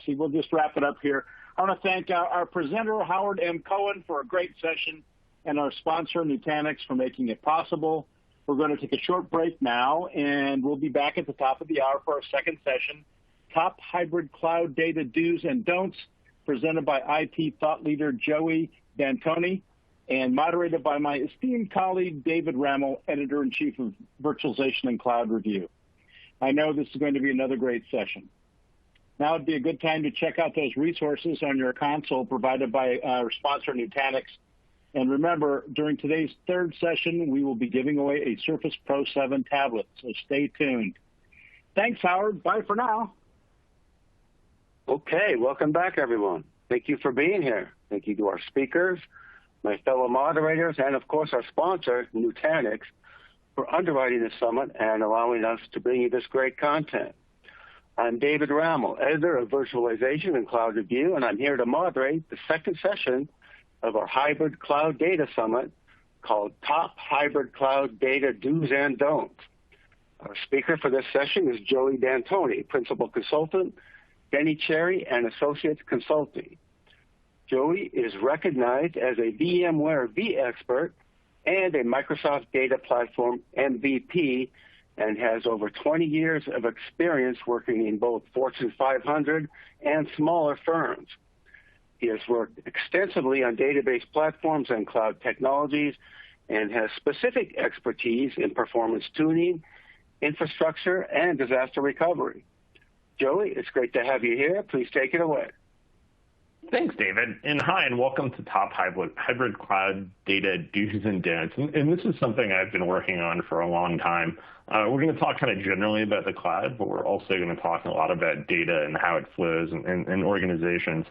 We'll just wrap it up here. I want to thank our presenter, Howard M. Cohen, for a great session, and our sponsor, Nutanix, for making it possible. We're going to take a short break now, and we'll be back at the top of the hour for our second session, Top Hybrid Cloud Data Do's and Don'ts, presented by IT thought leader Joey D'Antoni, and moderated by my esteemed colleague, David Rammel, Editor-in-Chief of Virtualization and Cloud Review. I know this is going to be another great session. Now would be a good time to check out those resources on your console provided by our sponsor, Nutanix. And remember, during today's third session, we will be giving away a Surface Pro 7 tablet, so stay tuned. Thanks, Howard. Bye for now. Okay, welcome back, everyone. Thank you for being here. Thank you to our speakers, my fellow moderators, and of course our sponsor, Nutanix, for underwriting this summit and allowing us to bring you this great content. I'm David Rammel, editor of Virtualization and Cloud Review, and I'm here to moderate the second session of our Hybrid Cloud Data Summit called Top Hybrid Cloud Data Do's and Don'ts. Our speaker for this session is Joey D'Antoni, Principal Consultant, Denny Cherry, and Associates Consulting. Joey is recognized as a VMware vExpert and a Microsoft Data Platform MVP, and has over 20 years of experience working in both Fortune 500 and smaller firms. He has worked extensively on database platforms and cloud technologies and has specific expertise in performance tuning, infrastructure, and disaster recovery. Joey, it's great to have you here. Please take it away. Thanks, David. And hi, and welcome to Top Hybrid Cloud Data Do's and Don'ts. And this is something I've been working on for a long time. We're going to talk kind of generally about the cloud, but we're also going to talk a lot about data and how it flows in organizations.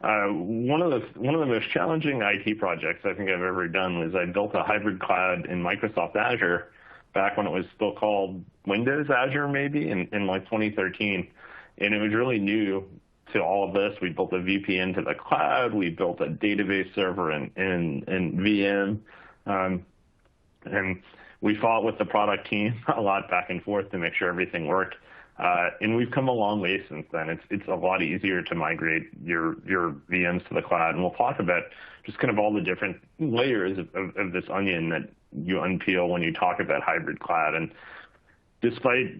One of the most challenging IT projects I think I've ever done was I built a hybrid cloud in Microsoft Azure back when it was still called Windows Azure, maybe in like 2013. And it was really new to all of this. We built a VPN to the cloud. We built a database server in VM. And we fought with the product team a lot back and forth to make sure everything worked. And we've come a long way since then. It's a lot easier to migrate your VMs to the cloud. And we'll talk about just kind of all the different layers of this onion that you unpeel when you talk about hybrid cloud. And despite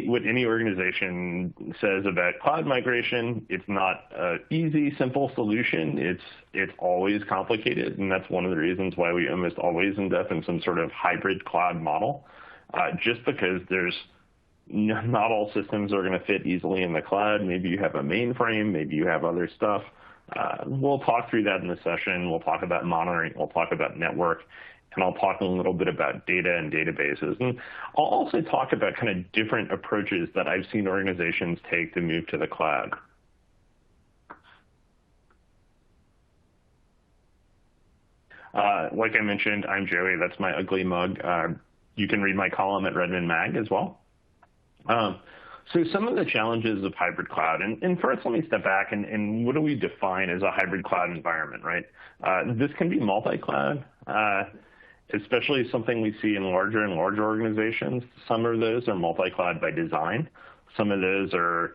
what any organization says about cloud migration, it's not an easy, simple solution. It's always complicated, and that's one of the reasons why we almost always end up in some sort of hybrid cloud model, just because there's not all systems are going to fit easily in the cloud. Maybe you have a mainframe, maybe you have other stuff. We'll talk through that in the session. We'll talk about monitoring. We'll talk about network. And I'll talk a little bit about data and databases. And I'll also talk about kind of different approaches that I've seen organizations take to move to the cloud. Like I mentioned, I'm Joey. That's my ugly mug. You can read my column at Redmond Mag as well. So some of the challenges of hybrid cloud, and first let me step back and what do we define as a hybrid cloud environment, right? This can be multi-cloud, especially something we see in larger and larger organizations. Some of those are multi-cloud by design. Some of those are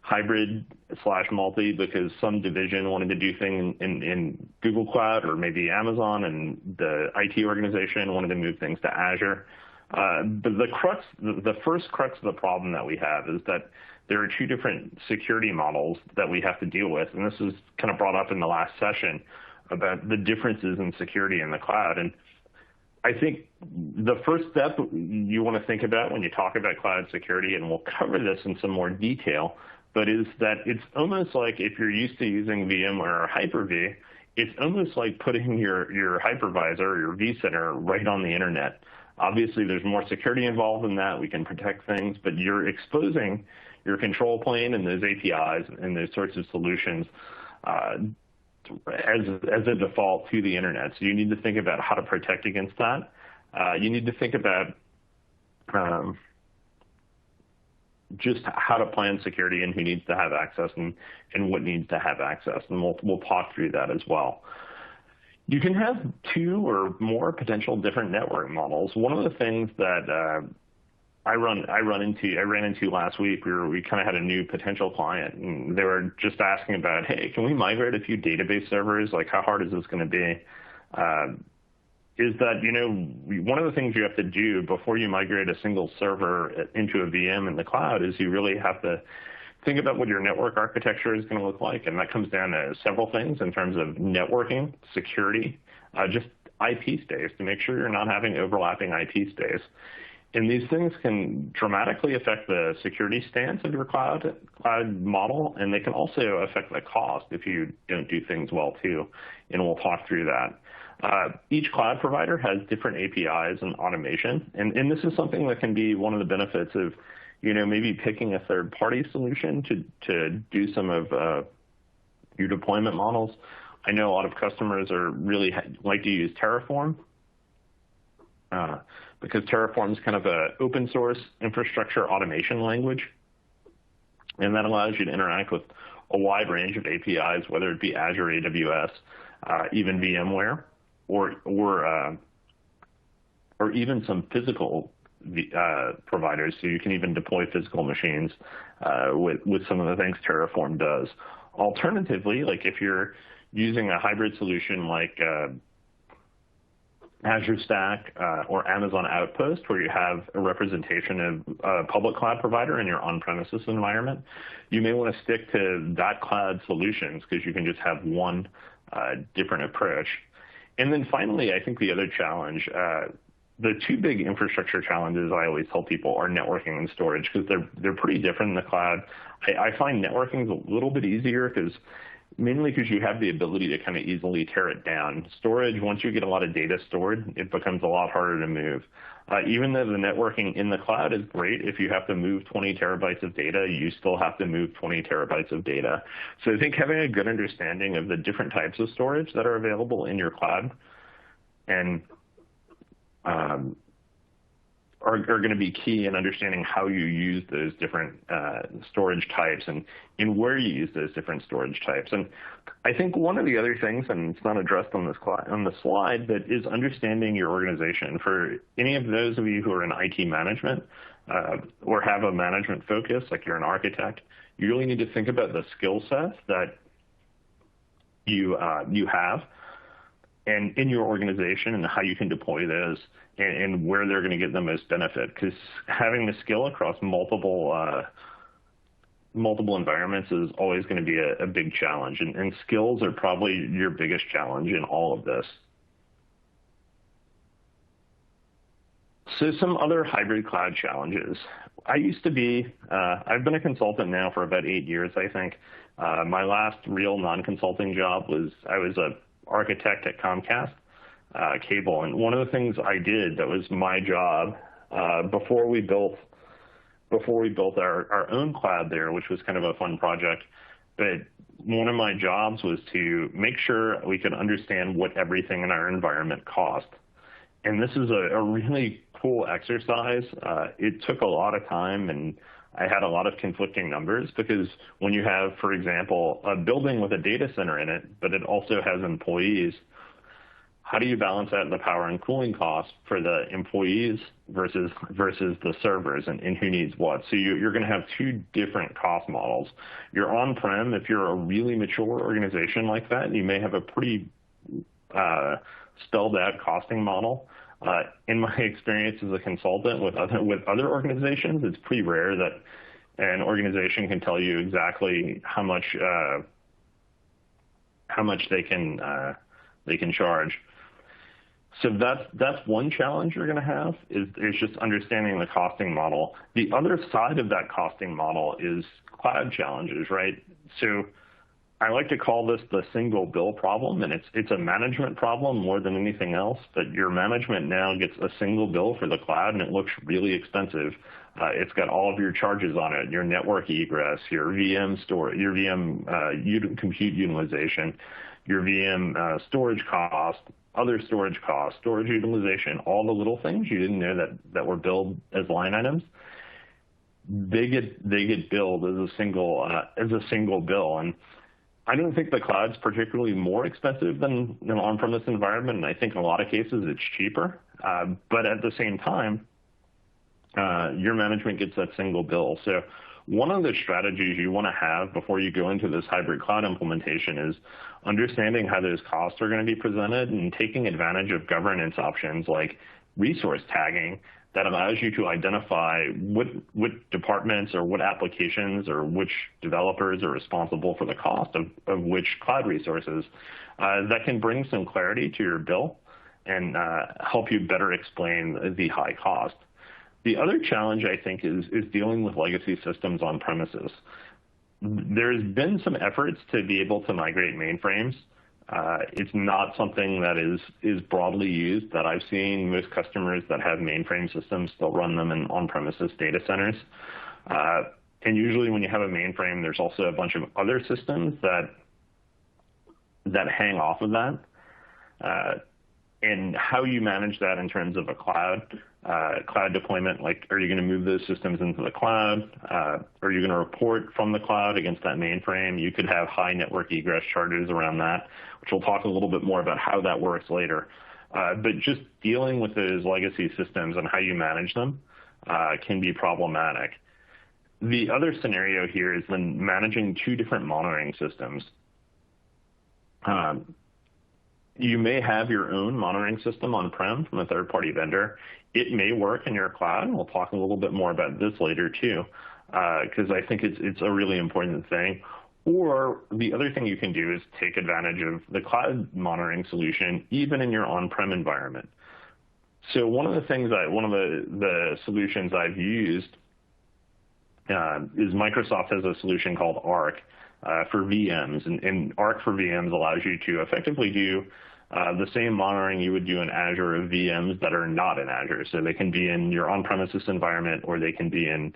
hybrid/multi because some division wanted to do things in Google Cloud or maybe Amazon, and the IT organization wanted to move things to Azure. But the first crux of the problem that we have is that there are two different security models that we have to deal with, and this is kind of brought up in the last session about the differences in security in the cloud. And I think the first step you want to think about when you talk about cloud security, and we'll cover this in some more detail, but is that it's almost like if you're used to using VMware or Hyper-V, it's almost like putting your hypervisor or your vCenter right on the internet. Obviously, there's more security involved in that. We can protect things, but you're exposing your control plane and those APIs and those sorts of solutions as a default to the internet. So you need to think about how to protect against that. You need to think about just how to plan security and who needs to have access and what needs to have access. And we'll talk through that as well. You can have two or more potential different network models. One of the things that I ran into last week, we kind of had a new potential client, and they were just asking about, hey, can we migrate a few database servers? Like, how hard is this going to be? Is that, one of the things you have to do before you migrate a single server into a VM in the cloud is you really have to think about what your network architecture is going to look like, and that comes down to several things in terms of networking, security, just IP space to make sure you're not having overlapping IP space. And these things can dramatically affect the security stance of your cloud model, and they can also affect the cost if you don't do things well too, and we'll talk through that. Each cloud provider has different APIs and automation, and this is something that can be one of the benefits of maybe picking a third-party solution to do some of your deployment models. I know a lot of customers are really like to use Terraform because Terraform is kind of an open source infrastructure automation language, and that allows you to interact with a wide range of APIs, whether it be Azure, AWS, even VMware, or even some physical providers, so you can even deploy physical machines with some of the things Terraform does. Alternatively, like if you're using a hybrid solution like Azure Stack or Amazon Outpost, where you have a representation of a public cloud provider in your on-premises environment, you may want to stick to that cloud solutions because you can just have one different approach. And then finally, I think the other challenge, the two big infrastructure challenges I always tell people are networking and storage because they're pretty different in the cloud. I find networking is a little bit easier mainly because you have the ability to kind of easily tear it down. Storage, once you get a lot of data stored, it becomes a lot harder to move. Even though the networking in the cloud is great, if you have to move 20 terabytes of data, you still have to move 20 terabytes of data. So I think having a good understanding of the different types of storage that are available in your cloud and are going to be key in understanding how you use those different storage types and in where you use those different storage types. And I think one of the other things, and it's not addressed on the slide, but is understanding your organization. For any of those of you who are in IT management or have a management focus, like you're an architect, you really need to think about the skill sets that you have and in your organization and how you can deploy those and where they're going to get the most benefit. Because having the skill across multiple environments is always going to be a big challenge, and skills are probably your biggest challenge in all of this. So some other hybrid cloud challenges. I've been a consultant now for about 8 years, I think. My last real non-consulting job I was an architect at Comcast Cable, and one of the things I did that was my job before we built our own cloud there, which was kind of a fun project, but one of my jobs was to make sure we could understand what everything in our environment cost. And this is a really cool exercise. It took a lot of time, and I had a lot of conflicting numbers, because when you have, for example, a building with a data center in it, but it also has employees, how do you balance out the power and cooling costs for the employees versus the servers, and who needs what? So you're going to have two different cost models. You're on-prem. If you're a really mature organization like that, you may have a pretty spelled out costing model. In my experience as a consultant with other organizations, it's pretty rare that an organization can tell you exactly how much they can charge. So that's one challenge you're going to have is just understanding the costing model. The other side of that costing model is cloud challenges, right? So I like to call this the single bill problem, and it's a management problem more than anything else. But your management now gets a single bill for the cloud, and it looks really expensive. It's got all of your charges on it: your network egress, your VM your VM compute utilization, your VM storage cost, other storage costs, storage utilization, all the little things you didn't know that were billed as line items. They get billed as a single bill, and I don't think the cloud's particularly more expensive than an on-premise environment, and I think in a lot of cases it's cheaper. But at the same time, your management gets that single bill. So one of the strategies you want to have before you go into this hybrid cloud implementation is understanding how those costs are going to be presented and taking advantage of governance options like resource tagging that allows you to identify what departments or what applications or which developers are responsible for the cost of which cloud resources. That can bring some clarity to your bill and help you better explain the high cost. The other challenge, I think, is dealing with legacy systems on premises. There's been some efforts to be able to migrate mainframes. It's not something that is broadly used that I've seen. Most customers that have mainframe systems still run them in on-premises data centers. And usually when you have a mainframe, there's also a bunch of other systems that hang off of that. And how you manage that in terms of a cloud deployment, like are you going to move those systems into the cloud? Are you going to report from the cloud against that mainframe? You could have high network egress charges around that, which we'll talk a little bit more about how that works later. But just dealing with those legacy systems and how you manage them can be problematic. The other scenario here is then managing two different monitoring systems. You may have your own monitoring system on-prem from a third-party vendor. It may work in your cloud, and we'll talk a little bit more about this later too, because I think it's a really important thing. Or the other thing you can do is take advantage of the cloud monitoring solution, even in your on-prem environment. So one of the solutions I've used is Microsoft has a solution called Arc for VMs, and Arc for VMs allows you to effectively do the same monitoring you would do in Azure of VMs that are not in Azure. So they can be in your on-premises environment, or they can be in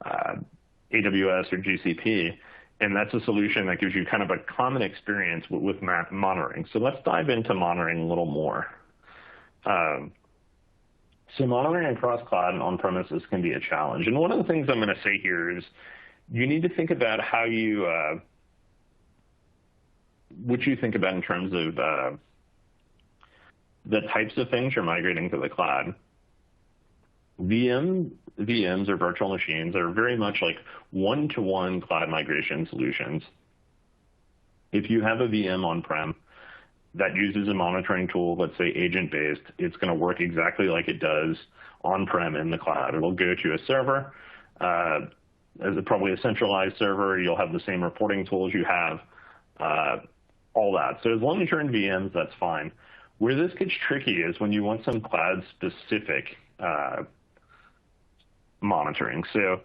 AWS or GCP. And that's a solution that gives you kind of a common experience with monitoring. So let's dive into monitoring a little more. So monitoring across cloud and on-premises can be a challenge. And one of the things I'm going to say here is you need to think about how what you think about in terms of the types of things you're migrating to the cloud. VMs or virtual machines are very much like one-to-one cloud migration solutions. If you have a VM on-prem, that uses a monitoring tool, let's say agent-based, it's going to work exactly like it does on-prem in the cloud. It'll go to a server, probably a centralized server. You'll have the same reporting tools you have, all that. So as long as you're in VMs, that's fine. Where this gets tricky is when you want some cloud-specific monitoring. So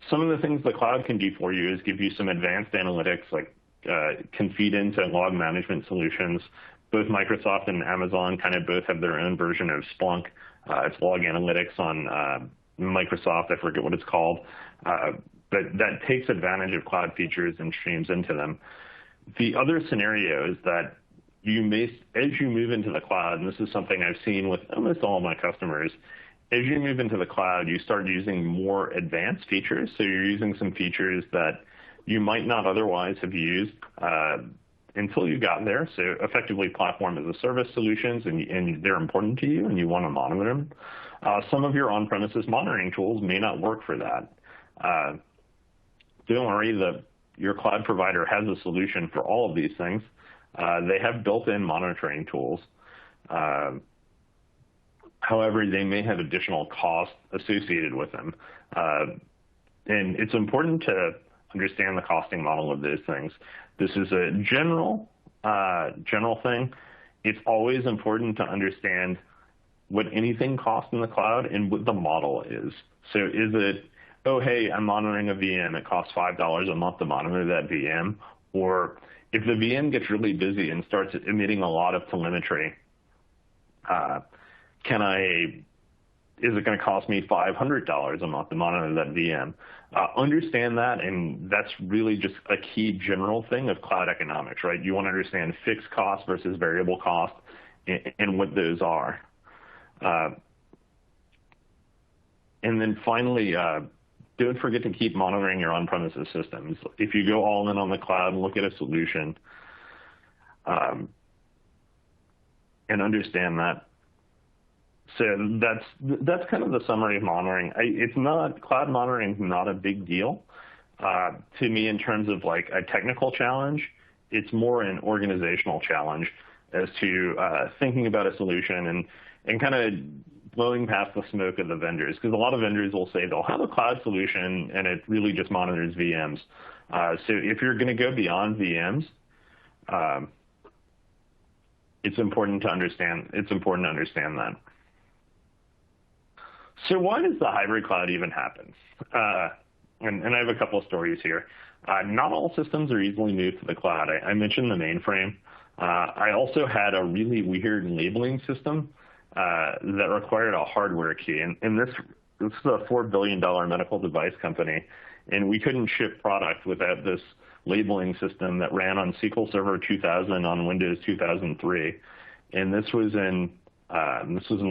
some of the things the cloud can do for you is give you some advanced analytics, like can feed into log management solutions. Both Microsoft and Amazon kind of both have their own version of Splunk. It's log analytics on Microsoft. I forget what it's called. But that takes advantage of cloud features and streams into them. The other scenario is that you may, as you move into the cloud, and this is something I've seen with almost all of my customers, as you move into the cloud, you start using more advanced features. So you're using some features that you might not otherwise have used until you got there. So effectively platform as a service solutions, and they're important to you and you want to monitor them. Some of your on-premises monitoring tools may not work for that. Don't worry, your cloud provider has a solution for all of these things. They have built-in monitoring tools. However, they may have additional costs associated with them. And it's important to understand the costing model of those things. This is a general thing. It's always important to understand what anything costs in the cloud and what the model is. So is it, oh, hey, I'm monitoring a VM. It costs $5 a month to monitor that VM. Or if the VM gets really busy and starts emitting a lot of telemetry, is it going to cost me $500 a month to monitor that VM? Understand that, and that's really just a key general thing of cloud economics, right? You want to understand fixed cost versus variable cost and what those are. And then finally, don't forget to keep monitoring your on-premises systems. If you go all in on the cloud and look at a solution, and understand that. So that's kind of the summary of monitoring. Cloud monitoring is not a big deal to me in terms of like a technical challenge. It's more an organizational challenge as to thinking about a solution and kind of blowing past the smoke of the vendors, because a lot of vendors will say they'll have a cloud solution and it really just monitors VMs. So if you're going to go beyond VMs, it's important to understand that. So why does the hybrid cloud even happen? And I have a couple of stories here. Not all systems are easily moved to the cloud. I mentioned the mainframe. I also had a really weird labeling system that required a hardware key. And this is a $4 billion medical device company, and we couldn't ship product without this labeling system that ran on SQL Server 2000 on Windows 2003. And this was in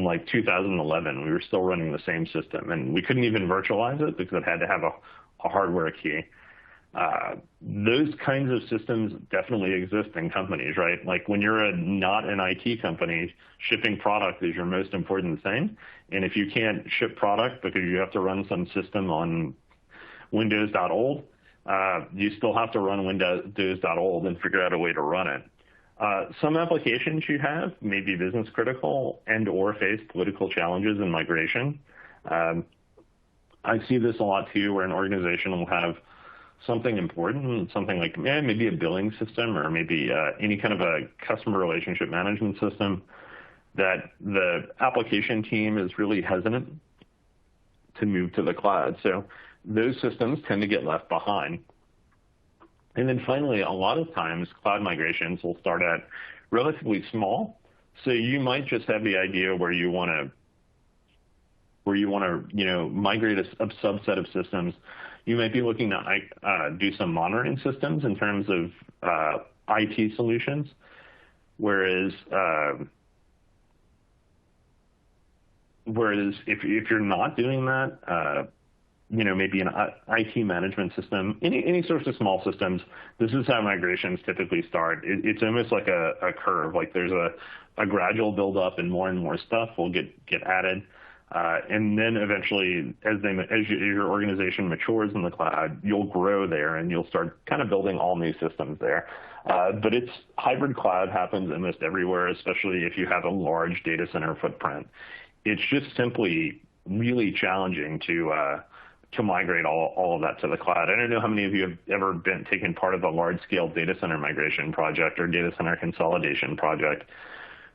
like 2011. We were still running the same system, and we couldn't even virtualize it because it had to have a hardware key. Those kinds of systems definitely exist in companies, right? Like when you're not an IT company, shipping product is your most important thing. And if you can't ship product because you have to run some system on Windows.old, you still have to run Windows.old and figure out a way to run it. Some applications you have may be business critical and or face political challenges in migration. I see this a lot too, where an organization will have something important, something like maybe a billing system or maybe any kind of a customer relationship management system that the application team is really hesitant to move to the cloud. So those systems tend to get left behind. And then finally, a lot of times cloud migrations will start at relatively small. So you might just have the idea where you want to migrate a subset of systems. You might be looking to do some monitoring systems in terms of IT solutions, whereas if you're not doing that, maybe an IT management system, any sorts of small systems, this is how migrations typically start. It's almost like a curve. Like there's a gradual build up and more stuff will get added. And then eventually, as your organization matures in the cloud, you'll grow there and you'll start kind of building all new systems there. But hybrid cloud happens almost everywhere, especially if you have a large data center footprint. It's just simply really challenging to migrate all of that to the cloud. I don't know how many of you have ever taken part of a large-scale data center migration project or data center consolidation project,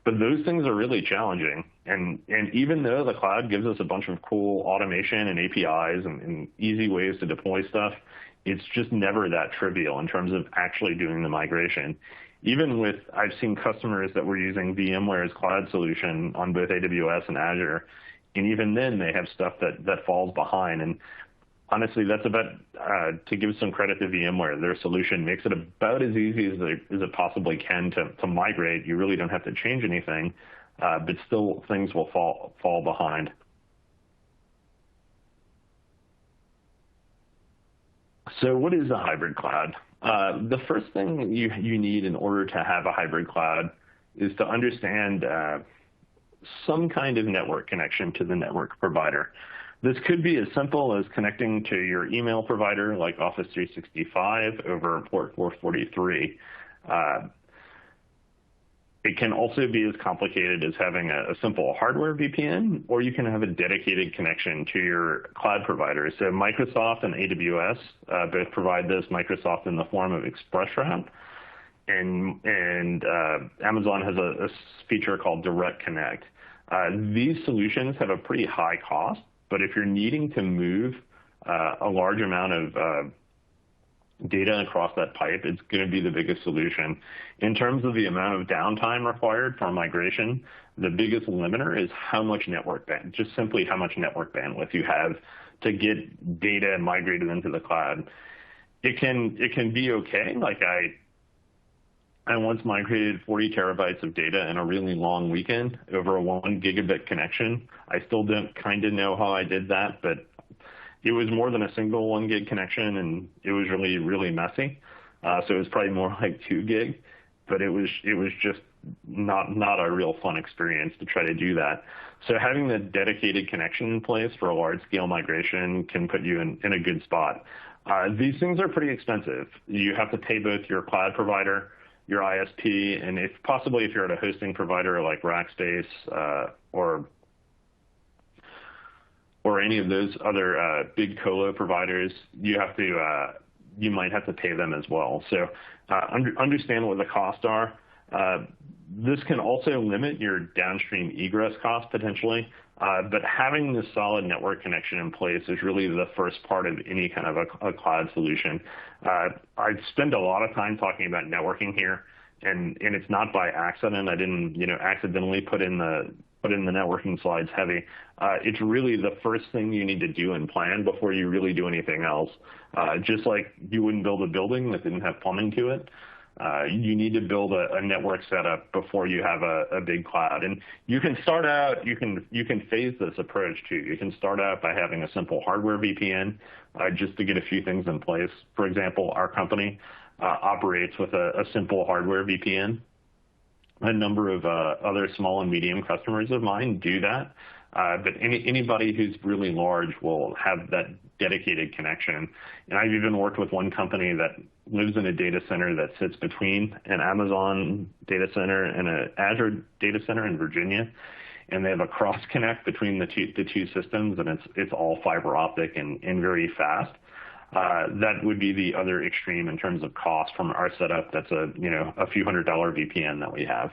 but those things are really challenging. And even though the cloud gives us a bunch of cool automation and APIs and easy ways to deploy stuff, it's just never that trivial in terms of actually doing the migration. I've seen customers that were using VMware's cloud solution on both AWS and Azure, and even then they have stuff that falls behind. And honestly, that's about, to give some credit to VMware, their solution makes it about as easy as it possibly can to migrate. You really don't have to change anything, but still things will fall behind. So what is a hybrid cloud? The first thing you need in order to have a hybrid cloud is to understand some kind of network connection to the network provider. This could be as simple as connecting to your email provider like Office 365 over port 443. It can also be as complicated as having a simple hardware VPN, or you can have a dedicated connection to your cloud provider. So Microsoft and AWS both provide this, Microsoft in the form of ExpressRoute, and Amazon has a feature called Direct Connect. These solutions have a pretty high cost, but if you're needing to move a large amount of data across that pipe, it's going to be the biggest solution. In terms of the amount of downtime required for migration, the biggest limiter is how much network bandwidth, just simply how much network bandwidth you have to get data migrated into the cloud. It can be okay. Like I once migrated 40 terabytes of data in a really long weekend over a 1 gigabit connection. I still don't kind of know how I did that, but it was more than a single 1 gig connection, and it was really, really messy. So it was probably more like 2 gig, but it was just not a real fun experience to try to do that. So having the dedicated connection in place for a large scale migration can put you in a good spot. These things are pretty expensive. You have to pay both your cloud provider, your ISP, and if you're at a hosting provider like Rackspace or any of those other big colo providers, you might have to pay them as well. So understand what the costs are. This can also limit your downstream egress costs potentially, but having this solid network connection in place is really the first part of any kind of a cloud solution. I spend a lot of time talking about networking here, and it's not by accident. I didn't accidentally put in the networking slides heavy. It's really the first thing you need to do and plan before you really do anything else. Just like you wouldn't build a building that didn't have plumbing to it, you need to build a network setup before you have a big cloud. And you can start out, you can phase this approach too. You can start out by having a simple hardware VPN just to get a few things in place. For example, our company operates with a simple hardware VPN. A number of other small and medium customers of mine do that, but anybody who's really large will have that dedicated connection. And I've even worked with one company that lives in a data center that sits between an Amazon data center and an Azure data center in Virginia, and they have a cross connect between the two systems, and it's all fiber optic and very fast. That would be the other extreme in terms of cost from our setup. That's a few $100 VPN that we have.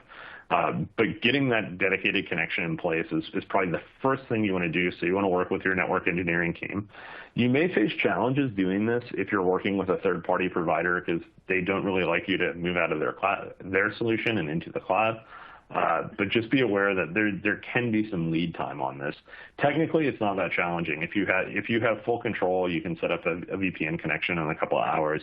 But getting that dedicated connection in place is probably the first thing you want to do. So you want to work with your network engineering team. You may face challenges doing this if you're working with a third-party provider because they don't really like you to move out of their solution and into the cloud. But just be aware that there can be some lead time on this. Technically, it's not that challenging. If you have full control, you can set up a VPN connection in a couple of hours.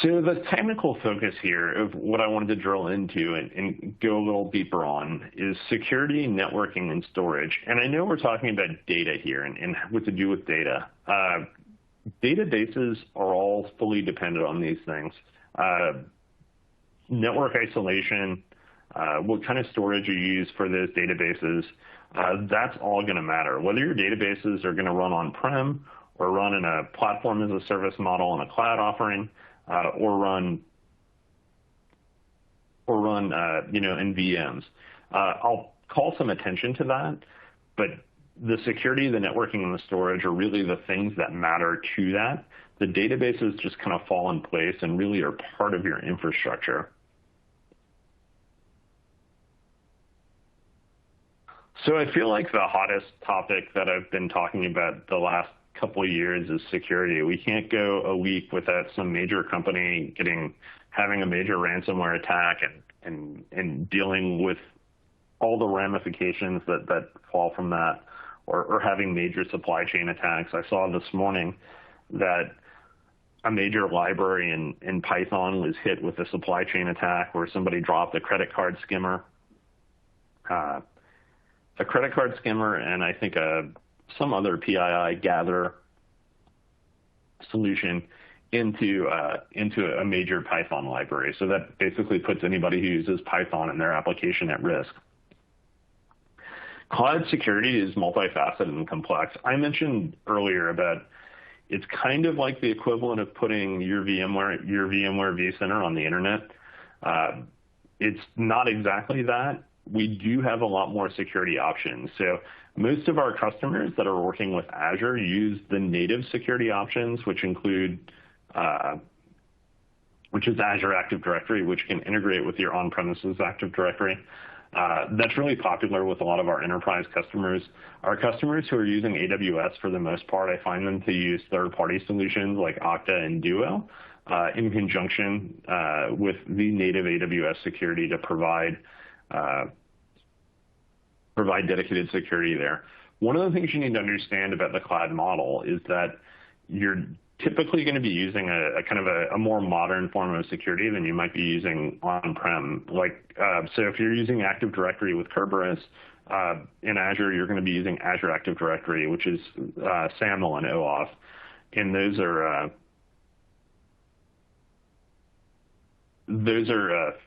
So the technical focus here of what I wanted to drill into and go a little deeper on is security, networking, and storage. And I know we're talking about data here and what to do with data. Databases are all fully dependent on these things. Network isolation, what kind of storage you use for those databases, that's all going to matter. Whether your databases are going to run on-prem or run in a platform as a service model in a cloud offering, or run in VMs. I'll call some attention to that, but the security, the networking, and the storage are really the things that matter to that. The databases just kind of fall in place and really are part of your infrastructure. So I feel like the hottest topic that I've been talking about the last couple of years is security. We can't go a week without some major company having a major ransomware attack and dealing with all the ramifications that fall from that, or having major supply chain attacks. I saw this morning that a major library in Python was hit with a supply chain attack where somebody dropped a credit card skimmer. A credit card skimmer and I think some other PII gather solution into a major Python library. So that basically puts anybody who uses Python in their application at risk. Cloud security is multifaceted and complex. I mentioned earlier about it's kind of like the equivalent of putting your VMware vCenter on the internet. It's not exactly that. We do have a lot more security options. So most of our customers that are working with Azure use the native security options, which is Azure Active Directory, which can integrate with your on-premises Active Directory. That's really popular with a lot of our enterprise customers. Our customers who are using AWS, for the most part, I find them to use third-party solutions like Okta and Duo in conjunction with the native AWS security to provide dedicated security there. One of the things you need to understand about the cloud model is that you're typically going to be using a kind of a more modern form of security than you might be using on-prem. So if you're using Active Directory with Kerberos, in Azure, you're going to be using Azure Active Directory, which is SAML and OAuth. And those are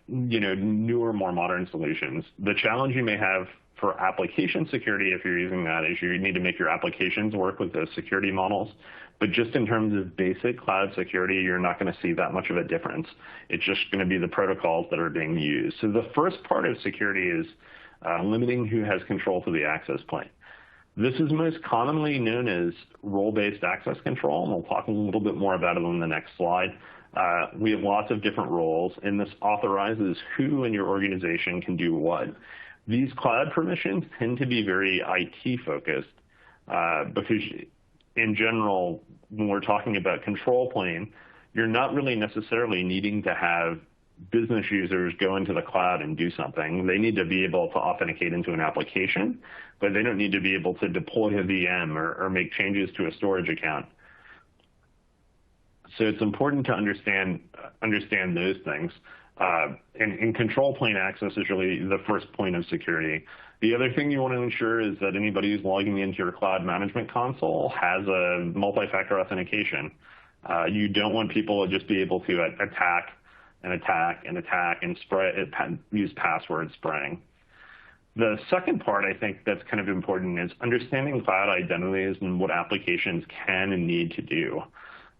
newer, more modern solutions. The challenge you may have for application security, if you're using that, is you need to make your applications work with those security models. But just in terms of basic cloud security, you're not going to see that much of a difference. It's just going to be the protocols that are being used. So the first part of security is limiting who has control to the access plane. This is most commonly known as role-based access control, and we'll talk a little bit more about it on the next slide. We have lots of different roles, and this authorizes who in your organization can do what. These cloud permissions tend to be very IT-focused because in general, when we're talking about control plane, you're not really necessarily needing to have business users go into the cloud and do something. They need to be able to authenticate into an application, but they don't need to be able to deploy a VM or make changes to a storage account. So it's important to understand those things. And control plane access is really the first point of security. The other thing you want to ensure is that anybody who's logging into your cloud management console has a multi-factor authentication. You don't want people to just be able to attack and use password spraying. The second part I think that's kind of important is understanding cloud identities and what applications can and need to do.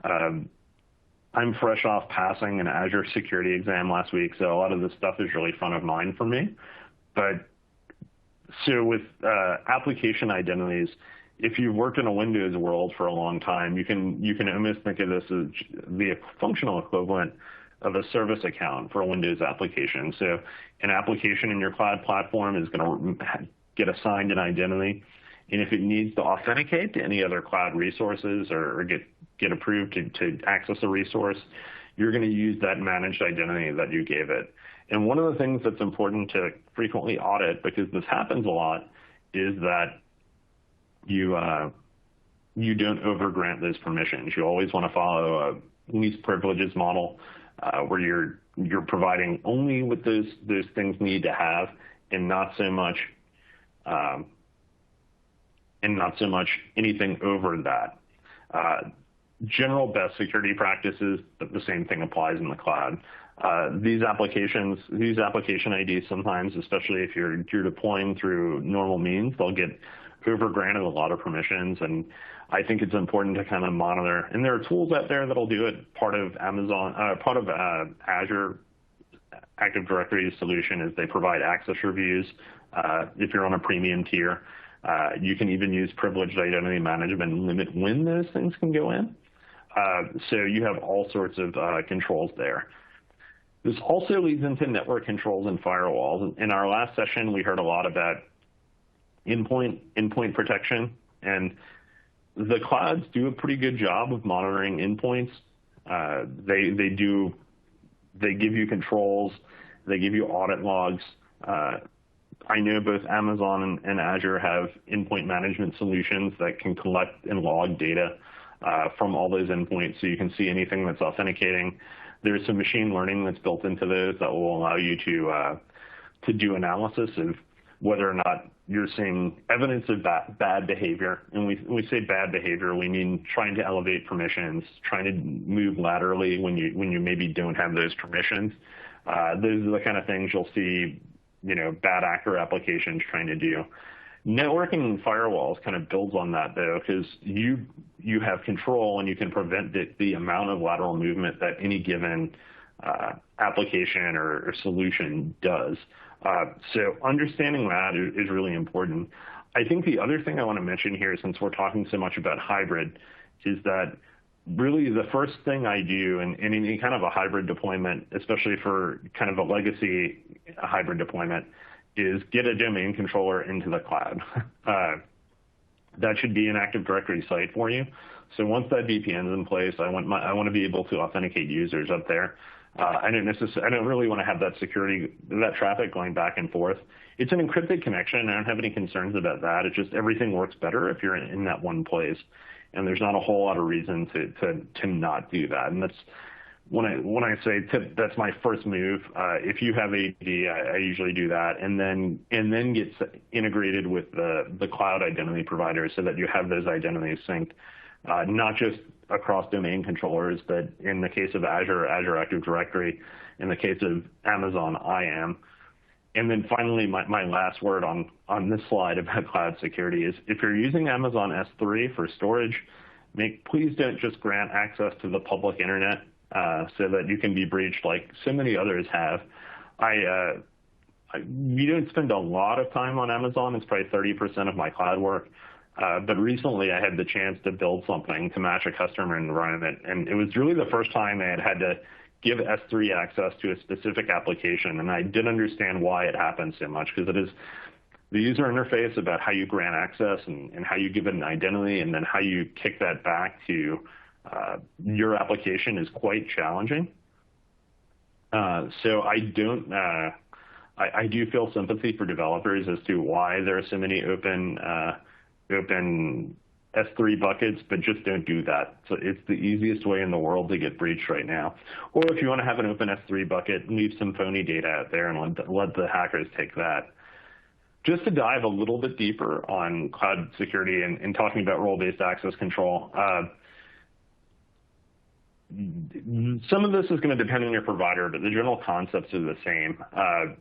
I'm fresh off passing an Azure security exam last week, so a lot of this stuff is really front of mind for me. But so with application identities, if you've worked in a Windows world for a long time, you can almost think of this as the functional equivalent of a service account for a Windows application. So an application in your cloud platform is going to get assigned an identity, and if it needs to authenticate to any other cloud resources or get approved to access a resource, you're going to use that managed identity that you gave it. And one of the things that's important to frequently audit, because this happens a lot, is that you don't overgrant those permissions. You always want to follow a least privileges model where you're providing only what those things need to have, and not so much anything over that. General best security practices, but the same thing applies in the cloud. These application IDs sometimes, especially if you're deploying through normal means, they'll get over-granted a lot of permissions, and I think it's important to kind of monitor. And there are tools out there that'll do it. Part of Azure Active Directory solution is they provide access reviews. If you're on a premium tier, you can even use privileged identity management and limit when those things can go in. So you have all sorts of controls there. This also leads into network controls and firewalls. In our last session, we heard a lot about endpoint protection, and the clouds do a pretty good job of monitoring endpoints. They give you controls, they give you audit logs. I know both Amazon and Azure have endpoint management solutions that can collect and log data from all those endpoints, so you can see anything that's authenticating. There's some machine learning that's built into those that will allow you to do analysis of whether or not you're seeing evidence of bad behavior. And we say bad behavior, we mean trying to elevate permissions, trying to move laterally when you maybe don't have those permissions. Those are the kind of things you'll see, bad actor applications trying to do. Networking and firewalls kind of builds on that, though, because you have control and you can prevent the amount of lateral movement that any given application or solution does. So understanding that is really important. I think the other thing I want to mention here, since we're talking so much about hybrid, is that really the first thing I do in any kind of a hybrid deployment, especially for kind of a legacy hybrid deployment, is get a domain controller into the cloud. That should be an Active Directory site for you. So once that VPN is in place, I want to be able to authenticate users up there. I don't really want to have that traffic going back and forth. It's an encrypted connection. I don't have any concerns about that. It's just everything works better if you're in that one place, and there's not a whole lot of reason to not do that. And that's when I say that's my first move. If you have AD, I usually do that, and then get integrated with the cloud identity provider so that you have those identities synced, not just across domain controllers, but in the case of Azure Active Directory, in the case of Amazon IAM. And then finally, my last word on this slide about cloud security is if you're using Amazon S3 for storage, please don't just grant access to the public internet so that you can be breached like so many others have. We don't spend a lot of time on Amazon. It's probably 30% of my cloud work. But recently I had the chance to build something to match a customer environment. And it was really the first time I had to give S3 access to a specific application. And I did understand why it happened so much, because it is the user interface about how you grant access and how you give it an identity and then how you kick that back to your application is quite challenging. So I do feel sympathy for developers as to why there are so many open S3 buckets, but just don't do that. So it's the easiest way in the world to get breached right now. Or if you want to have an open S3 bucket, leave some phony data out there and let the hackers take that. Just to dive a little bit deeper on cloud security and talking about role-based access control, some of this is going to depend on your provider, but the general concepts are the same.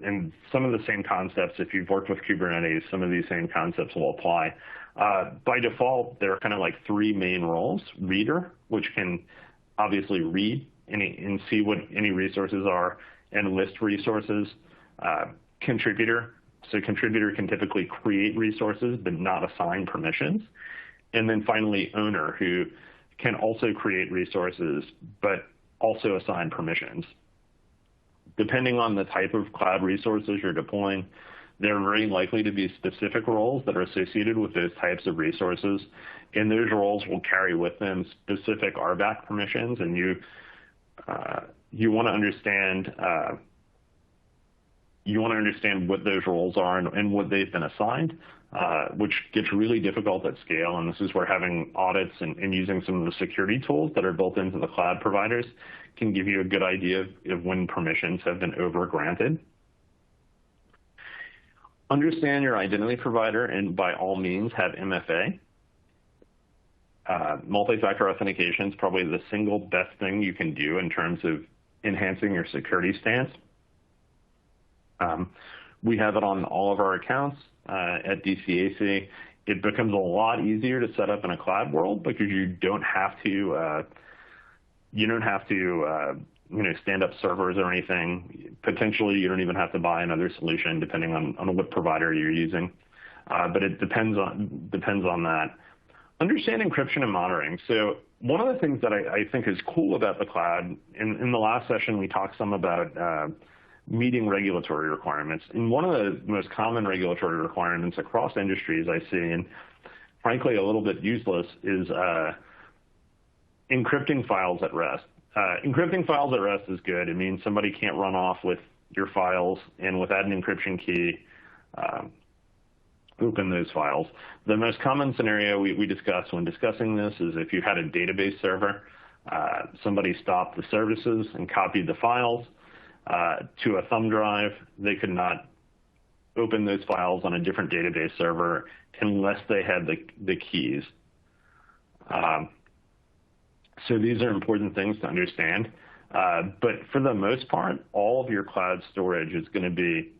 And some of the same concepts, if you've worked with Kubernetes, some of these same concepts will apply. By default, there are kind of like three main roles: reader, which can obviously read and see what any resources are and list resources. Contributor, so contributor can typically create resources but not assign permissions. And then finally, owner, who can also create resources but also assign permissions. Depending on the type of cloud resources you're deploying, there are very likely to be specific roles that are associated with those types of resources, and those roles will carry with them specific RBAC permissions, and you want to understand what those roles are and what they've been assigned, which gets really difficult at scale. And this is where having audits and using some of the security tools that are built into the cloud providers can give you a good idea of when permissions have been over-granted. Understand your identity provider, and by all means have MFA. Multi-factor authentication is probably the single best thing you can do in terms of enhancing your security stance. We have it on all of our accounts at DCAC. It becomes a lot easier to set up in a cloud world because you don't have to stand up servers or anything. Potentially, you don't even have to buy another solution depending on what provider you're using. But it depends on that. Understand encryption and monitoring. So one of the things that I think is cool about the cloud, in the last session we talked some about meeting regulatory requirements. And one of the most common regulatory requirements across industries I see, and frankly a little bit useless, is encrypting files at rest. Encrypting files at rest is good. It means somebody can't run off with your files and without an encryption key open those files. The most common scenario we discuss when discussing this is if you had a database server, somebody stopped the services and copied the files to a thumb drive. They could not open those files on a different database server unless they had the keys. So these are important things to understand. But for the most part, all of your cloud storage is going to be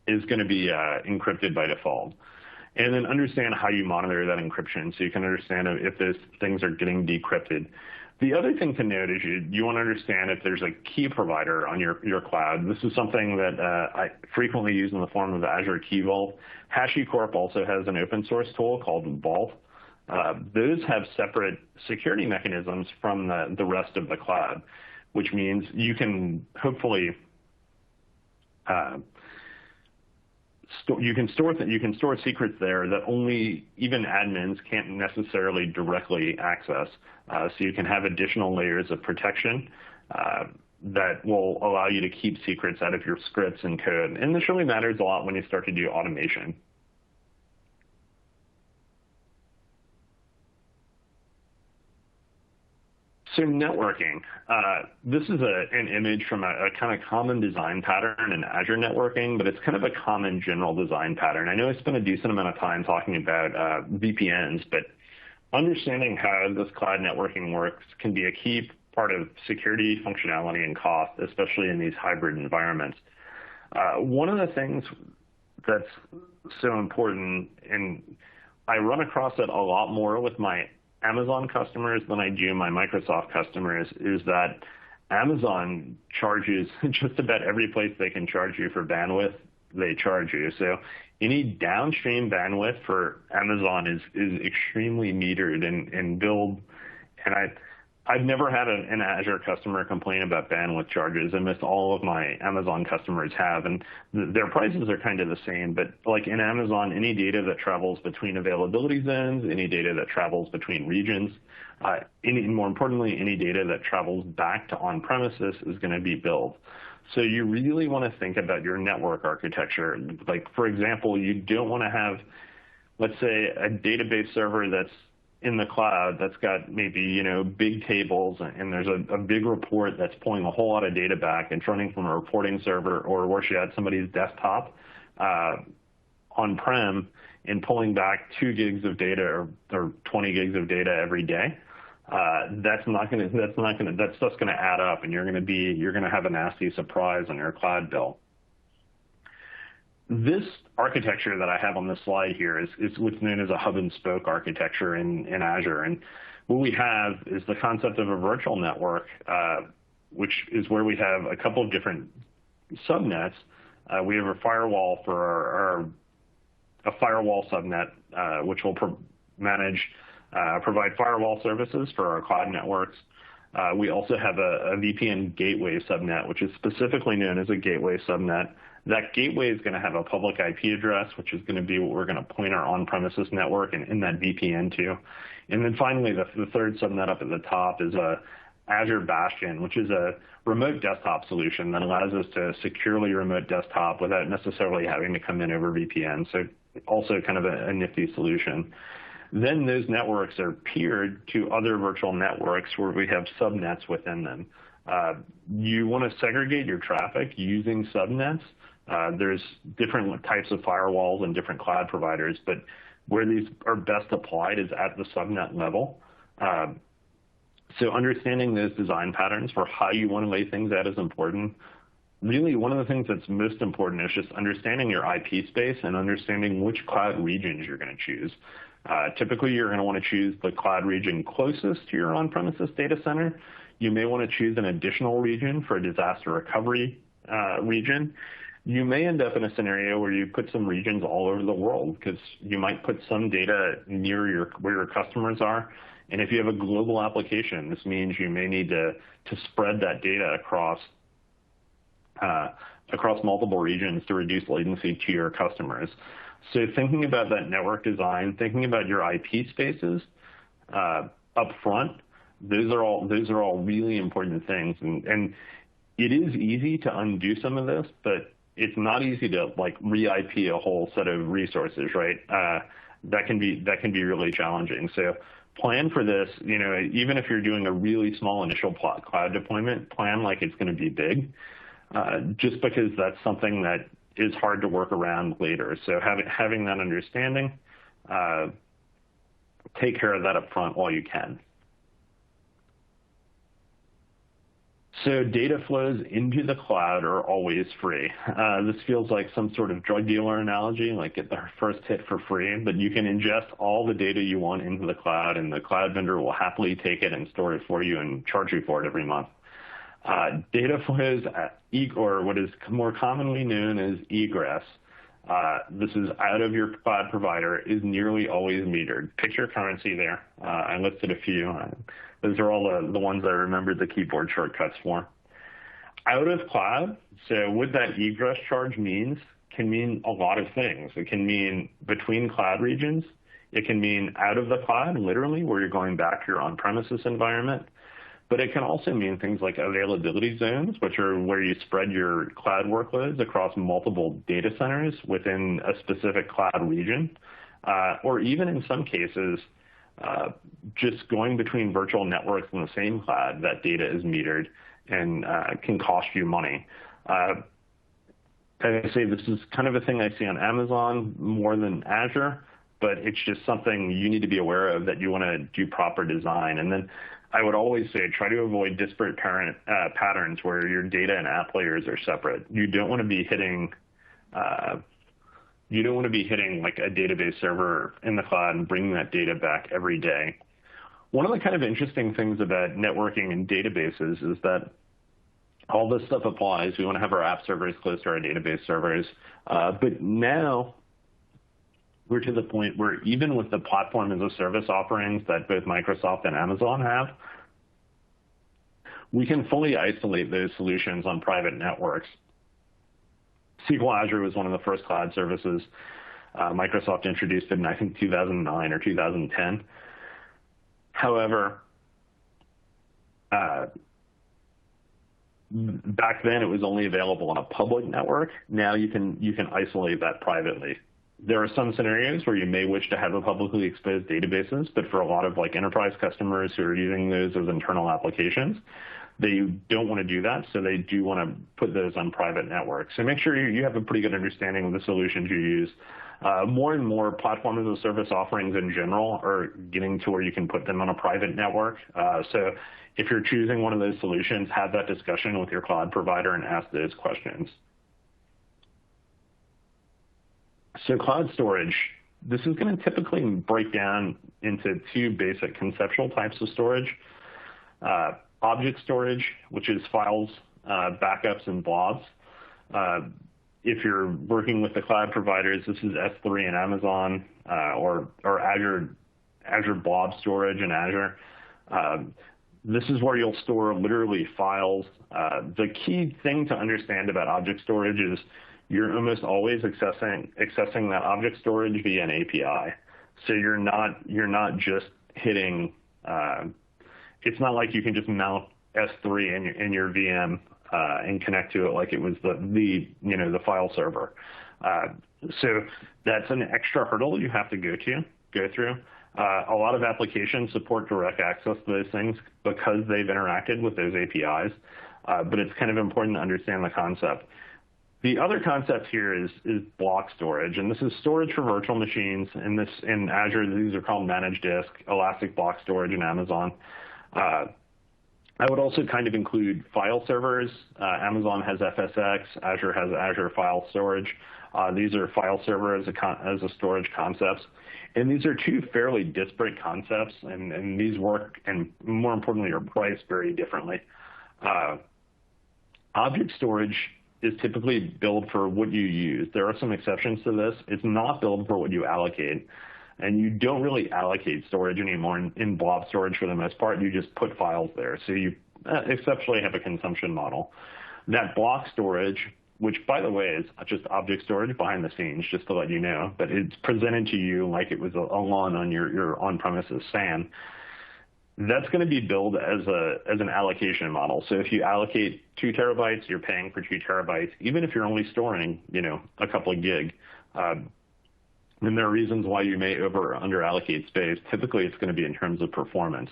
encrypted by default. And then understand how you monitor that encryption so you can understand if those things are getting decrypted. The other thing to note is you want to understand if there's a key provider on your cloud. This is something that I frequently use in the form of Azure Key Vault. HashiCorp also has an open source tool called Vault. Those have separate security mechanisms from the rest of the cloud, which means you can hopefully you can store secrets there that only even admins can't necessarily directly access. So you can have additional layers of protection that will allow you to keep secrets out of your scripts and code. And this really matters a lot when you start to do automation. So networking, this is an image from a kind of common design pattern in Azure networking, but it's kind of a common general design pattern. I know I spent a decent amount of time talking about VPNs, but understanding how this cloud networking works can be a key part of security, functionality, and cost, especially in these hybrid environments. One of the things that's so important, and I run across it a lot more with my Amazon customers than I do my Microsoft customers, is that Amazon charges just about every place they can charge you for bandwidth, they charge you. So any downstream bandwidth for Amazon is extremely metered and billed. And I've never had an Azure customer complain about bandwidth charges. Almost all of my Amazon customers have, and their prices are kind of the same. But like in Amazon, any data that travels between availability zones, any data that travels between regions, more importantly, any data that travels back to on-premises is going to be billed. So you really want to think about your network architecture. Like, for example, you don't want to have, let's say, a database server that's in the cloud that's got maybe, big tables, and there's a big report that's pulling a whole lot of data back and running from a reporting server, or worse yet, somebody's desktop on-prem and pulling back 2 gigs of data or 20 gigs of data every day. That's just going to add up, and you're going to have a nasty surprise on your cloud bill. This architecture that I have on this slide here is what's known as a hub and spoke architecture in Azure. And what we have is the concept of a virtual network, which is where we have a couple of different subnets. We have a firewall for a firewall subnet, which will provide firewall services for our cloud networks. We also have a VPN gateway subnet, which is specifically known as a gateway subnet. That gateway is going to have a public IP address, which is going to be what we're going to point our on-premises network and in that VPN to. And then finally, the third subnet up at the top is a Azure Bastion, which is a remote desktop solution that allows us to securely remote desktop without necessarily having to come in over VPN. So also kind of a nifty solution. Then those networks are peered to other virtual networks where we have subnets within them. You want to segregate your traffic using subnets. There's different types of firewalls and different cloud providers, but where these are best applied is at the subnet level. So understanding those design patterns for how you want to lay things out is important. Really, one of the things that's most important is just understanding your IP space and understanding which cloud regions you're going to choose. Typically, you're going to want to choose the cloud region closest to your on-premises data center. You may want to choose an additional region for a disaster recovery region. You may end up in a scenario where you put some regions all over the world because you might put some data near where your customers are. And if you have a global application, this means you may need to spread that data across multiple regions to reduce latency to your customers. So thinking about that network design, thinking about your IP spaces up front, those are all really important things. And it is easy to undo some of this, but it's not easy to like re-IP a whole set of resources, right? That can be really challenging. So plan for this. Even if you're doing a really small initial cloud deployment, plan like it's going to be big. Just because that's something that is hard to work around later. So having that understanding, take care of that up front while you can. So data flows into the cloud are always free. This feels like some sort of drug dealer analogy, like get the first hit for free, but you can ingest all the data you want into the cloud, and the cloud vendor will happily take it and store it for you and charge you for it every month. Data flows, or what is more commonly known as egress, this is out of your cloud provider, is nearly always metered. Picture currency there. I listed a few. Those are all the ones I remembered the keyboard shortcuts for. Out of cloud, so what that egress charge means can mean a lot of things. It can mean between cloud regions. It can mean out of the cloud, literally, where you're going back to your on-premises environment. But it can also mean things like availability zones, which are where you spread your cloud workloads across multiple data centers within a specific cloud region, or even in some cases, just going between virtual networks in the same cloud, that data is metered and can cost you money. As I say, this is kind of a thing I see on Amazon more than Azure, but it's just something you need to be aware of that you want to do proper design. And then I would always say try to avoid disparate patterns where your data and app layers are separate. You don't want to be hitting like a database server in the cloud and bringing that data back every day. One of the kind of interesting things about networking and databases is that all this stuff applies. We want to have our app servers close to our database servers. But now we're to the point where even with the platform as a service offerings that both Microsoft and Amazon have, we can fully isolate those solutions on private networks. SQL Azure was one of the first cloud services. Microsoft introduced it in, I think, 2009 or 2010. However, back then it was only available on a public network. Now you can isolate that privately. There are some scenarios where you may wish to have a publicly exposed databases, but for a lot of like enterprise customers who are using those as internal applications, they don't want to do that, so they do want to put those on private networks. So make sure you have a pretty good understanding of the solutions you use. More and more platform as a service offerings in general are getting to where you can put them on a private network. So if you're choosing one of those solutions, have that discussion with your cloud provider and ask those questions. So cloud storage, this is going to typically break down into two basic conceptual types of storage. Object storage, which is files, backups, and blobs. If you're working with the cloud providers, this is S3 and Amazon, or Azure Blob Storage in Azure. This is where you'll store literally files. The key thing to understand about object storage is you're almost always accessing that object storage via an API. So you're not just hitting. It's not like you can just mount S3 in your VM and connect to it like it was the file server. So that's an extra hurdle you have to go through. A lot of applications support direct access to those things because they've interacted with those APIs, but it's kind of important to understand the concept. The other concept here is block storage, and this is storage for virtual machines. In Azure, these are called managed disk, elastic block storage in Amazon. I would also kind of include file servers. Amazon has FSx, Azure has Azure File Storage. These are file server as a storage concepts. And these are two fairly disparate concepts, and these work, and more importantly, are priced very differently. Object storage is typically billed for what you use. There are some exceptions to this. It's not billed for what you allocate. And you don't really allocate storage anymore in blob storage for the most part. You just put files there. So you exceptionally have a consumption model. That block storage, which, by the way, is just object storage behind the scenes, just to let you know, but it's presented to you like it was a LUN on your on-premises SAN. That's going to be billed as an allocation model. So if you allocate 2 terabytes, you're paying for 2 terabytes, even if you're only storing, a couple of gig. And there are reasons why you may over or under allocate space. Typically, it's going to be in terms of performance,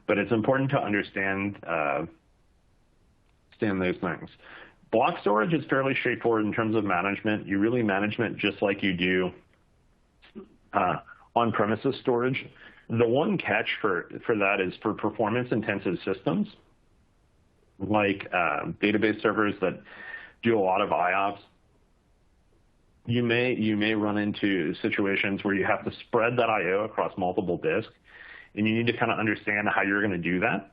but it's important to understand those things. Block storage is fairly straightforward in terms of management. You really manage it just like you do on-premises storage. The one catch for that is for performance-intensive systems, like database servers that do a lot of IOPS. You may run into situations where you have to spread that I/O across multiple disks, and you need to kind of understand how you're going to do that.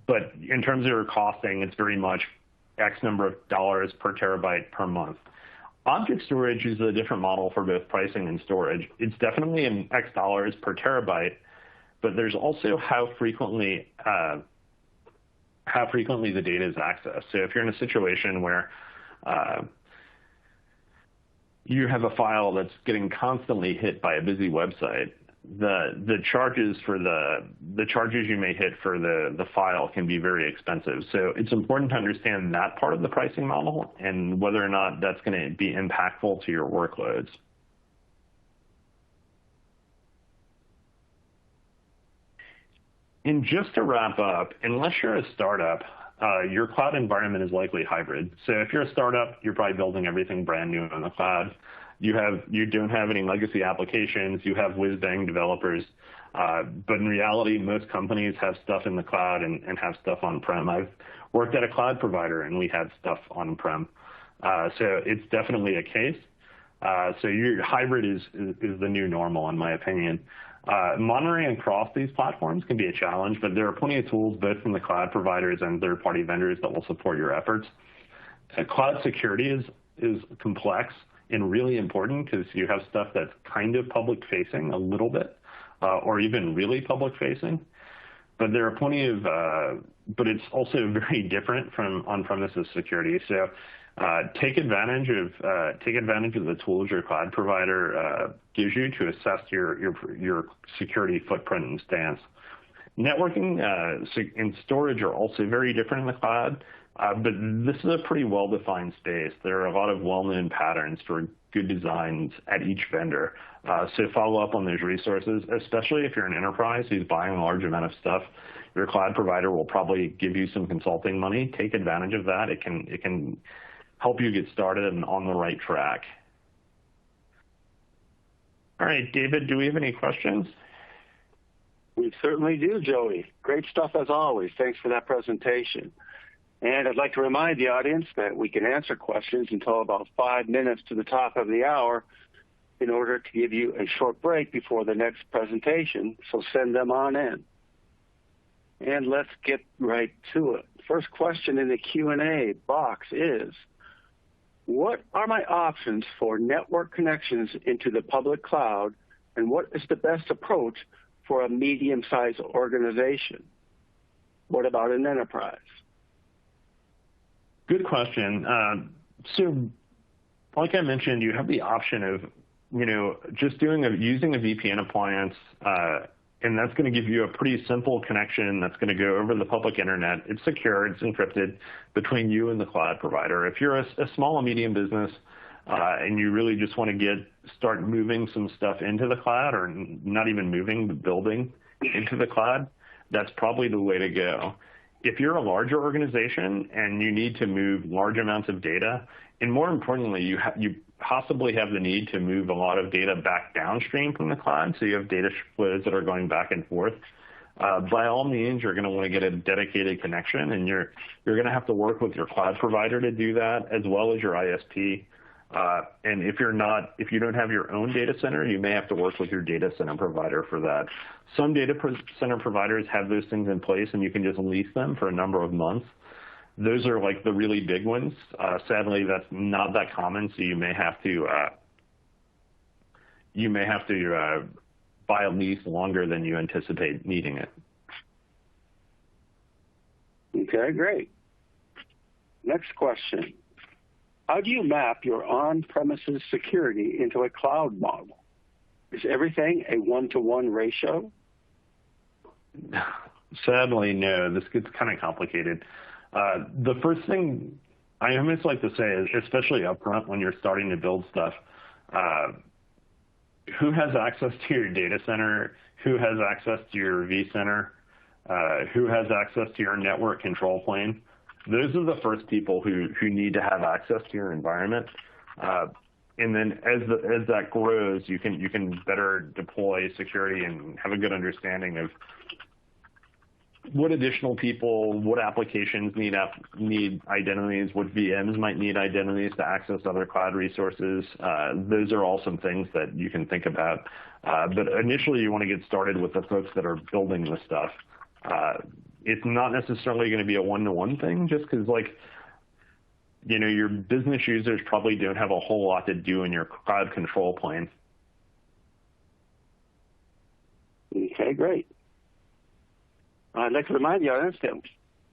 But in terms of your costing, it's very much X number of dollars per terabyte per month. Object storage is a different model for both pricing and storage. It's definitely an X dollars per terabyte, but there's also how frequently the data is accessed. So if you're in a situation where you have a file that's getting constantly hit by a busy website, the charges you may hit for the file can be very expensive. So it's important to understand that part of the pricing model and whether or not that's going to be impactful to your workloads. And just to wrap up, unless you're a startup, your cloud environment is likely hybrid. So if you're a startup, you're probably building everything brand new in the cloud. You don't have any legacy applications. You have whiz-bang developers. But in reality, most companies have stuff in the cloud and have stuff on-prem. I've worked at a cloud provider, and we had stuff on-prem. So it's definitely a case. So your hybrid is the new normal, in my opinion. Monitoring across these platforms can be a challenge, but there are plenty of tools, both from the cloud providers and third-party vendors, that will support your efforts. Cloud security is complex and really important because you have stuff that's kind of public-facing a little bit, or even really public-facing. But there are plenty of, but it's also very different from on-premises security. So take advantage of the tools your cloud provider gives you to assess your security footprint and stance. Networking and storage are also very different in the cloud, but this is a pretty well-defined space. There are a lot of well-known patterns for good designs at each vendor. So follow up on those resources, especially if you're an enterprise who's buying a large amount of stuff. Your cloud provider will probably give you some consulting money. Take advantage of that. It can help you get started and on the right track. All right, David, do we have any questions? We certainly do, Joey. Great stuff as always. Thanks for that presentation. And I'd like to remind the audience that we can answer questions until about 5 minutes to the top of the hour in order to give you a short break before the next presentation, so send them on in. And let's get right to it. First question in the Q&A box is, what are my options for network connections into the public cloud, and what is the best approach for a medium-sized organization? What about an enterprise? Good question. So, like I mentioned, you have the option of, just using a VPN appliance, and that's going to give you a pretty simple connection that's going to go over the public internet. It's secure, it's encrypted between you and the cloud provider. If you're a small and medium business and you really just want to start moving some stuff into the cloud, or not even moving, but building into the cloud, that's probably the way to go. If you're a larger organization and you need to move large amounts of data, and more importantly, you possibly have the need to move a lot of data back downstream from the cloud, so you have data flows that are going back and forth, by all means, you're going to want to get a dedicated connection, and you're going to have to work with your cloud provider to do that, as well as your ISP. And if you don't have your own data center, you may have to work with your data center provider for that. Some data center providers have those things in place, and you can just lease them for a number of months. Those are like the really big ones. Sadly, that's not that common, so you may have to buy a lease longer than you anticipate needing it. Okay, great. Next question. How do you map your on-premises security into a cloud model? Is everything a one-to-one ratio? Sadly, no. This gets kind of complicated. The first thing I almost like to say is, especially upfront when you're starting to build stuff, who has access to your data center, who has access to your vCenter, who has access to your network control plane. Those are the first people who need to have access to your environment. And then as that grows, you can better deploy security and have a good understanding of what additional people, what applications need identities, what VMs might need identities to access other cloud resources. Those are all some things that you can think about. But initially, you want to get started with the folks that are building the stuff. It's not necessarily going to be a one-to-one thing, just because, your business users probably don't have a whole lot to do in your cloud control plane. Okay, great. I'd like to remind the audience that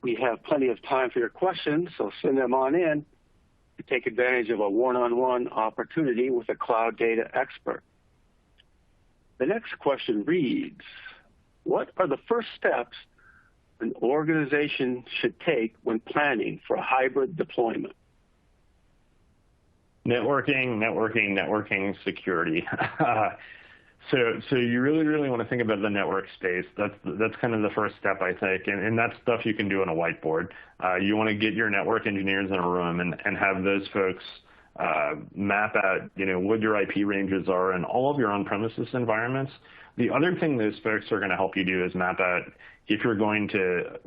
we have plenty of time for your questions, so send them on in to take advantage of a one-on-one opportunity with a cloud data expert. The next question reads, what are the first steps an organization should take when planning for a hybrid deployment? Networking, security. So you really want to think about the network space. That's kind of the first step, I think, and that's stuff you can do on a whiteboard. You want to get your network engineers in a room and have those folks map out, what your IP ranges are in all of your on-premises environments. The other thing those folks are going to help you do is map out if you're going to,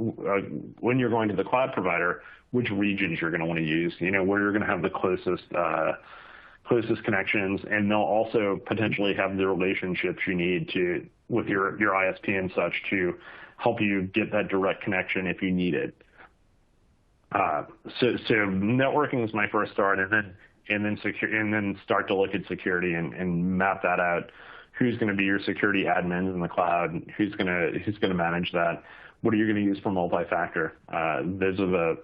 when you're going to the cloud provider, which regions you're going to want to use, where you're going to have the closest connections, and they'll also potentially have the relationships you need with your ISP and such to help you get that direct connection if you need it. So networking is my first start, and then start to look at security and map that out. Who's going to be your security admins in the cloud? Who's going to manage that? What are you going to use for multi-factor? Those are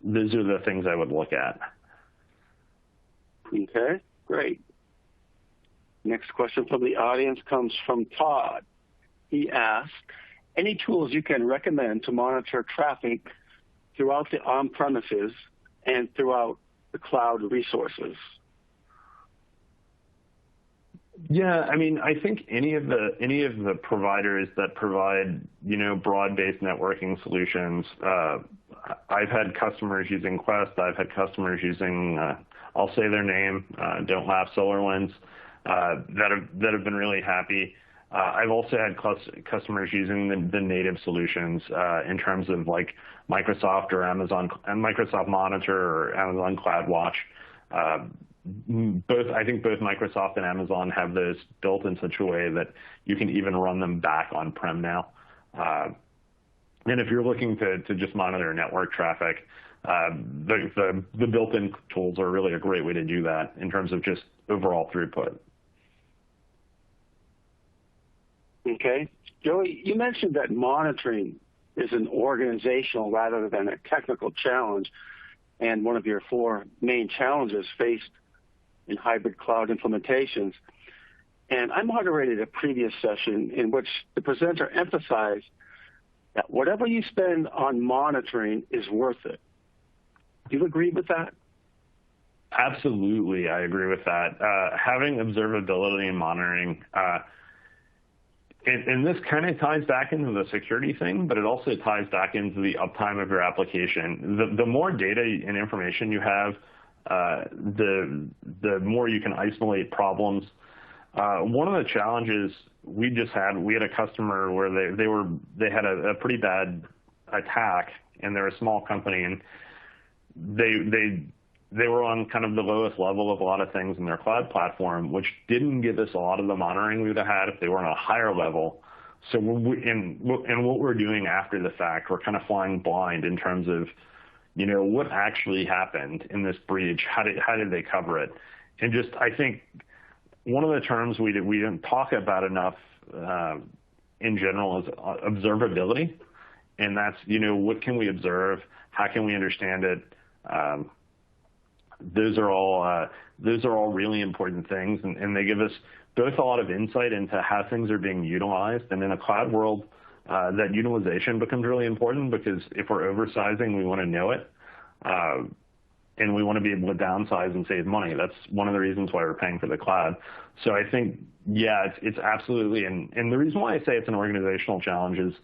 the things I would look at. Okay, great. Next question from the audience comes from Todd. He asks, any tools you can recommend to monitor traffic throughout the on-premises and throughout the cloud resources? Yeah, I think any of the providers that provide, broad-based networking solutions. I've had customers using Quest. I've had customers using, I'll say their name, don't laugh, SolarWinds, that have been really happy. I've also had customers using the native solutions in terms of like Microsoft or Amazon, Microsoft Monitor or Amazon CloudWatch. I think both Microsoft and Amazon have those built in such a way that you can even run them back on-prem now. And if you're looking to just monitor network traffic, the built-in tools are really a great way to do that in terms of just overall throughput. Okay. Joey, you mentioned that monitoring is an organizational rather than a technical challenge, and one of your 4 main challenges faced in hybrid cloud implementations. And I moderated a previous session in which the presenter emphasized that whatever you spend on monitoring is worth it. Do you agree with that? Absolutely, I agree with that. Having observability and monitoring, and this kind of ties back into the security thing, but it also ties back into the uptime of your application. The more data and information you have, the more you can isolate problems. One of the challenges we had a customer where they had a pretty bad attack, and they're a small company, and they were on kind of the lowest level of a lot of things in their cloud platform, which didn't give us a lot of the monitoring we would have had if they were on a higher level. So what we're doing after the fact, we're kind of flying blind in terms of, what actually happened in this breach. How did they cover it? And just, I think one of the terms we didn't talk about enough in general is observability. And that's, what can we observe? How can we understand it? Those are all really important things, and they give us both a lot of insight into how things are being utilized. And in a cloud world, that utilization becomes really important, because if we're oversizing, we want to know it, and we want to be able to downsize and save money. That's one of the reasons why we're paying for the cloud. So I think, yeah, it's absolutely, and the reason why I say it's an organizational challenge is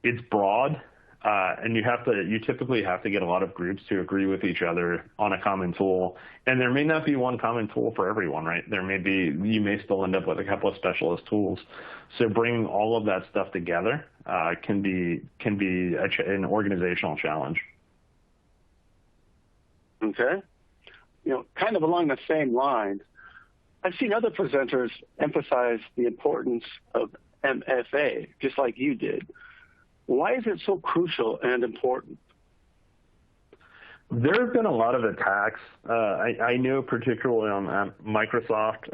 it's broad. And you typically have to get a lot of groups to agree with each other on a common tool. And there may not be one common tool for everyone, right? You may still end up with a couple of specialist tools. So bringing all of that stuff together can be an organizational challenge. Okay. Kind of along the same line, I've seen other presenters emphasize the importance of MFA, just like you did. Why is it so crucial and important? There have been a lot of attacks. I know particularly on Microsoft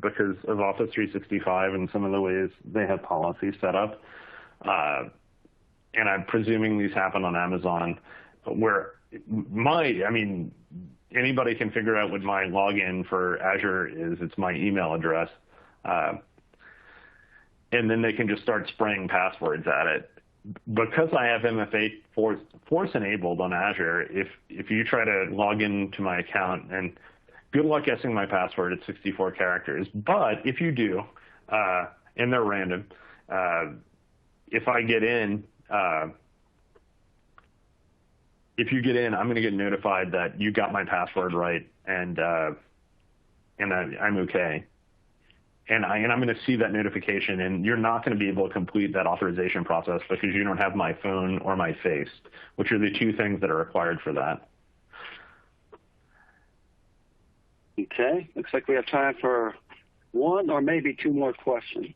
because of Office 365 and some of the ways they have policies set up. And I'm presuming these happen on Amazon, where anybody can figure out what my login for Azure is. It's my email address. And then they can just start spraying passwords at it. Because I have MFA force enabled on Azure, if you try to log into my account, and good luck guessing my password, it's 64 characters. But if you do, and they're random, if I get in, if you get in, I'm going to get notified that you got my password right, and I'm okay. And I'm going to see that notification, and you're not going to be able to complete that authorization process because you don't have my phone or my face, which are the two things that are required for that. Okay. Looks like we have time for one or maybe two more questions.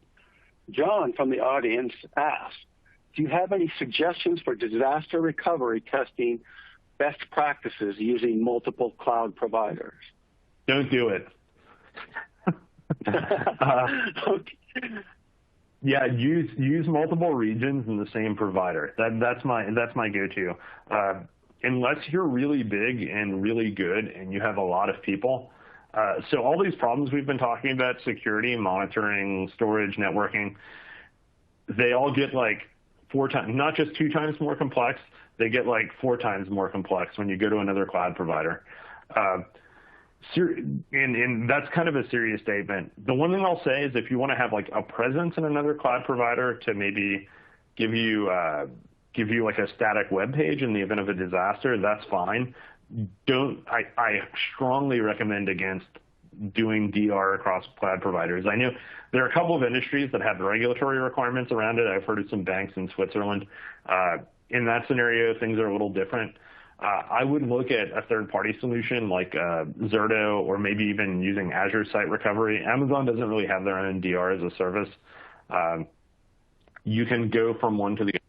John from the audience asked, do you have any suggestions for disaster recovery testing best practices using multiple cloud providers? Don't do it. Okay. Yeah, use multiple regions in the same provider. That's my go-to. Unless you're really big and really good and you have a lot of people. So all these problems we've been talking about, security, monitoring, storage, networking, they all get like 4 times, not just 2 times more complex. They get like 4 times more complex when you go to another cloud provider. And that's kind of a serious statement. The one thing I'll say is if you want to have like a presence in another cloud provider to maybe give you like a static web page in the event of a disaster, that's fine. I strongly recommend against doing DR across cloud providers. I know there are a couple of industries that have regulatory requirements around it. I've heard of some banks in Switzerland. In that scenario, things are a little different. I would look at a third-party solution like Zerto, or maybe even using Azure Site Recovery. Amazon doesn't really have their own DR as a service. You can go from one to the other.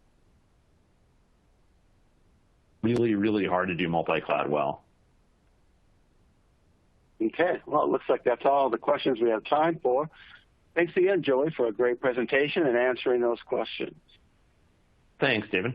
Really, really hard to do multi-cloud well. Okay. Well, it looks like that's all the questions we have time for. Thanks again, Joey, for a great presentation and answering those questions. Thanks, David.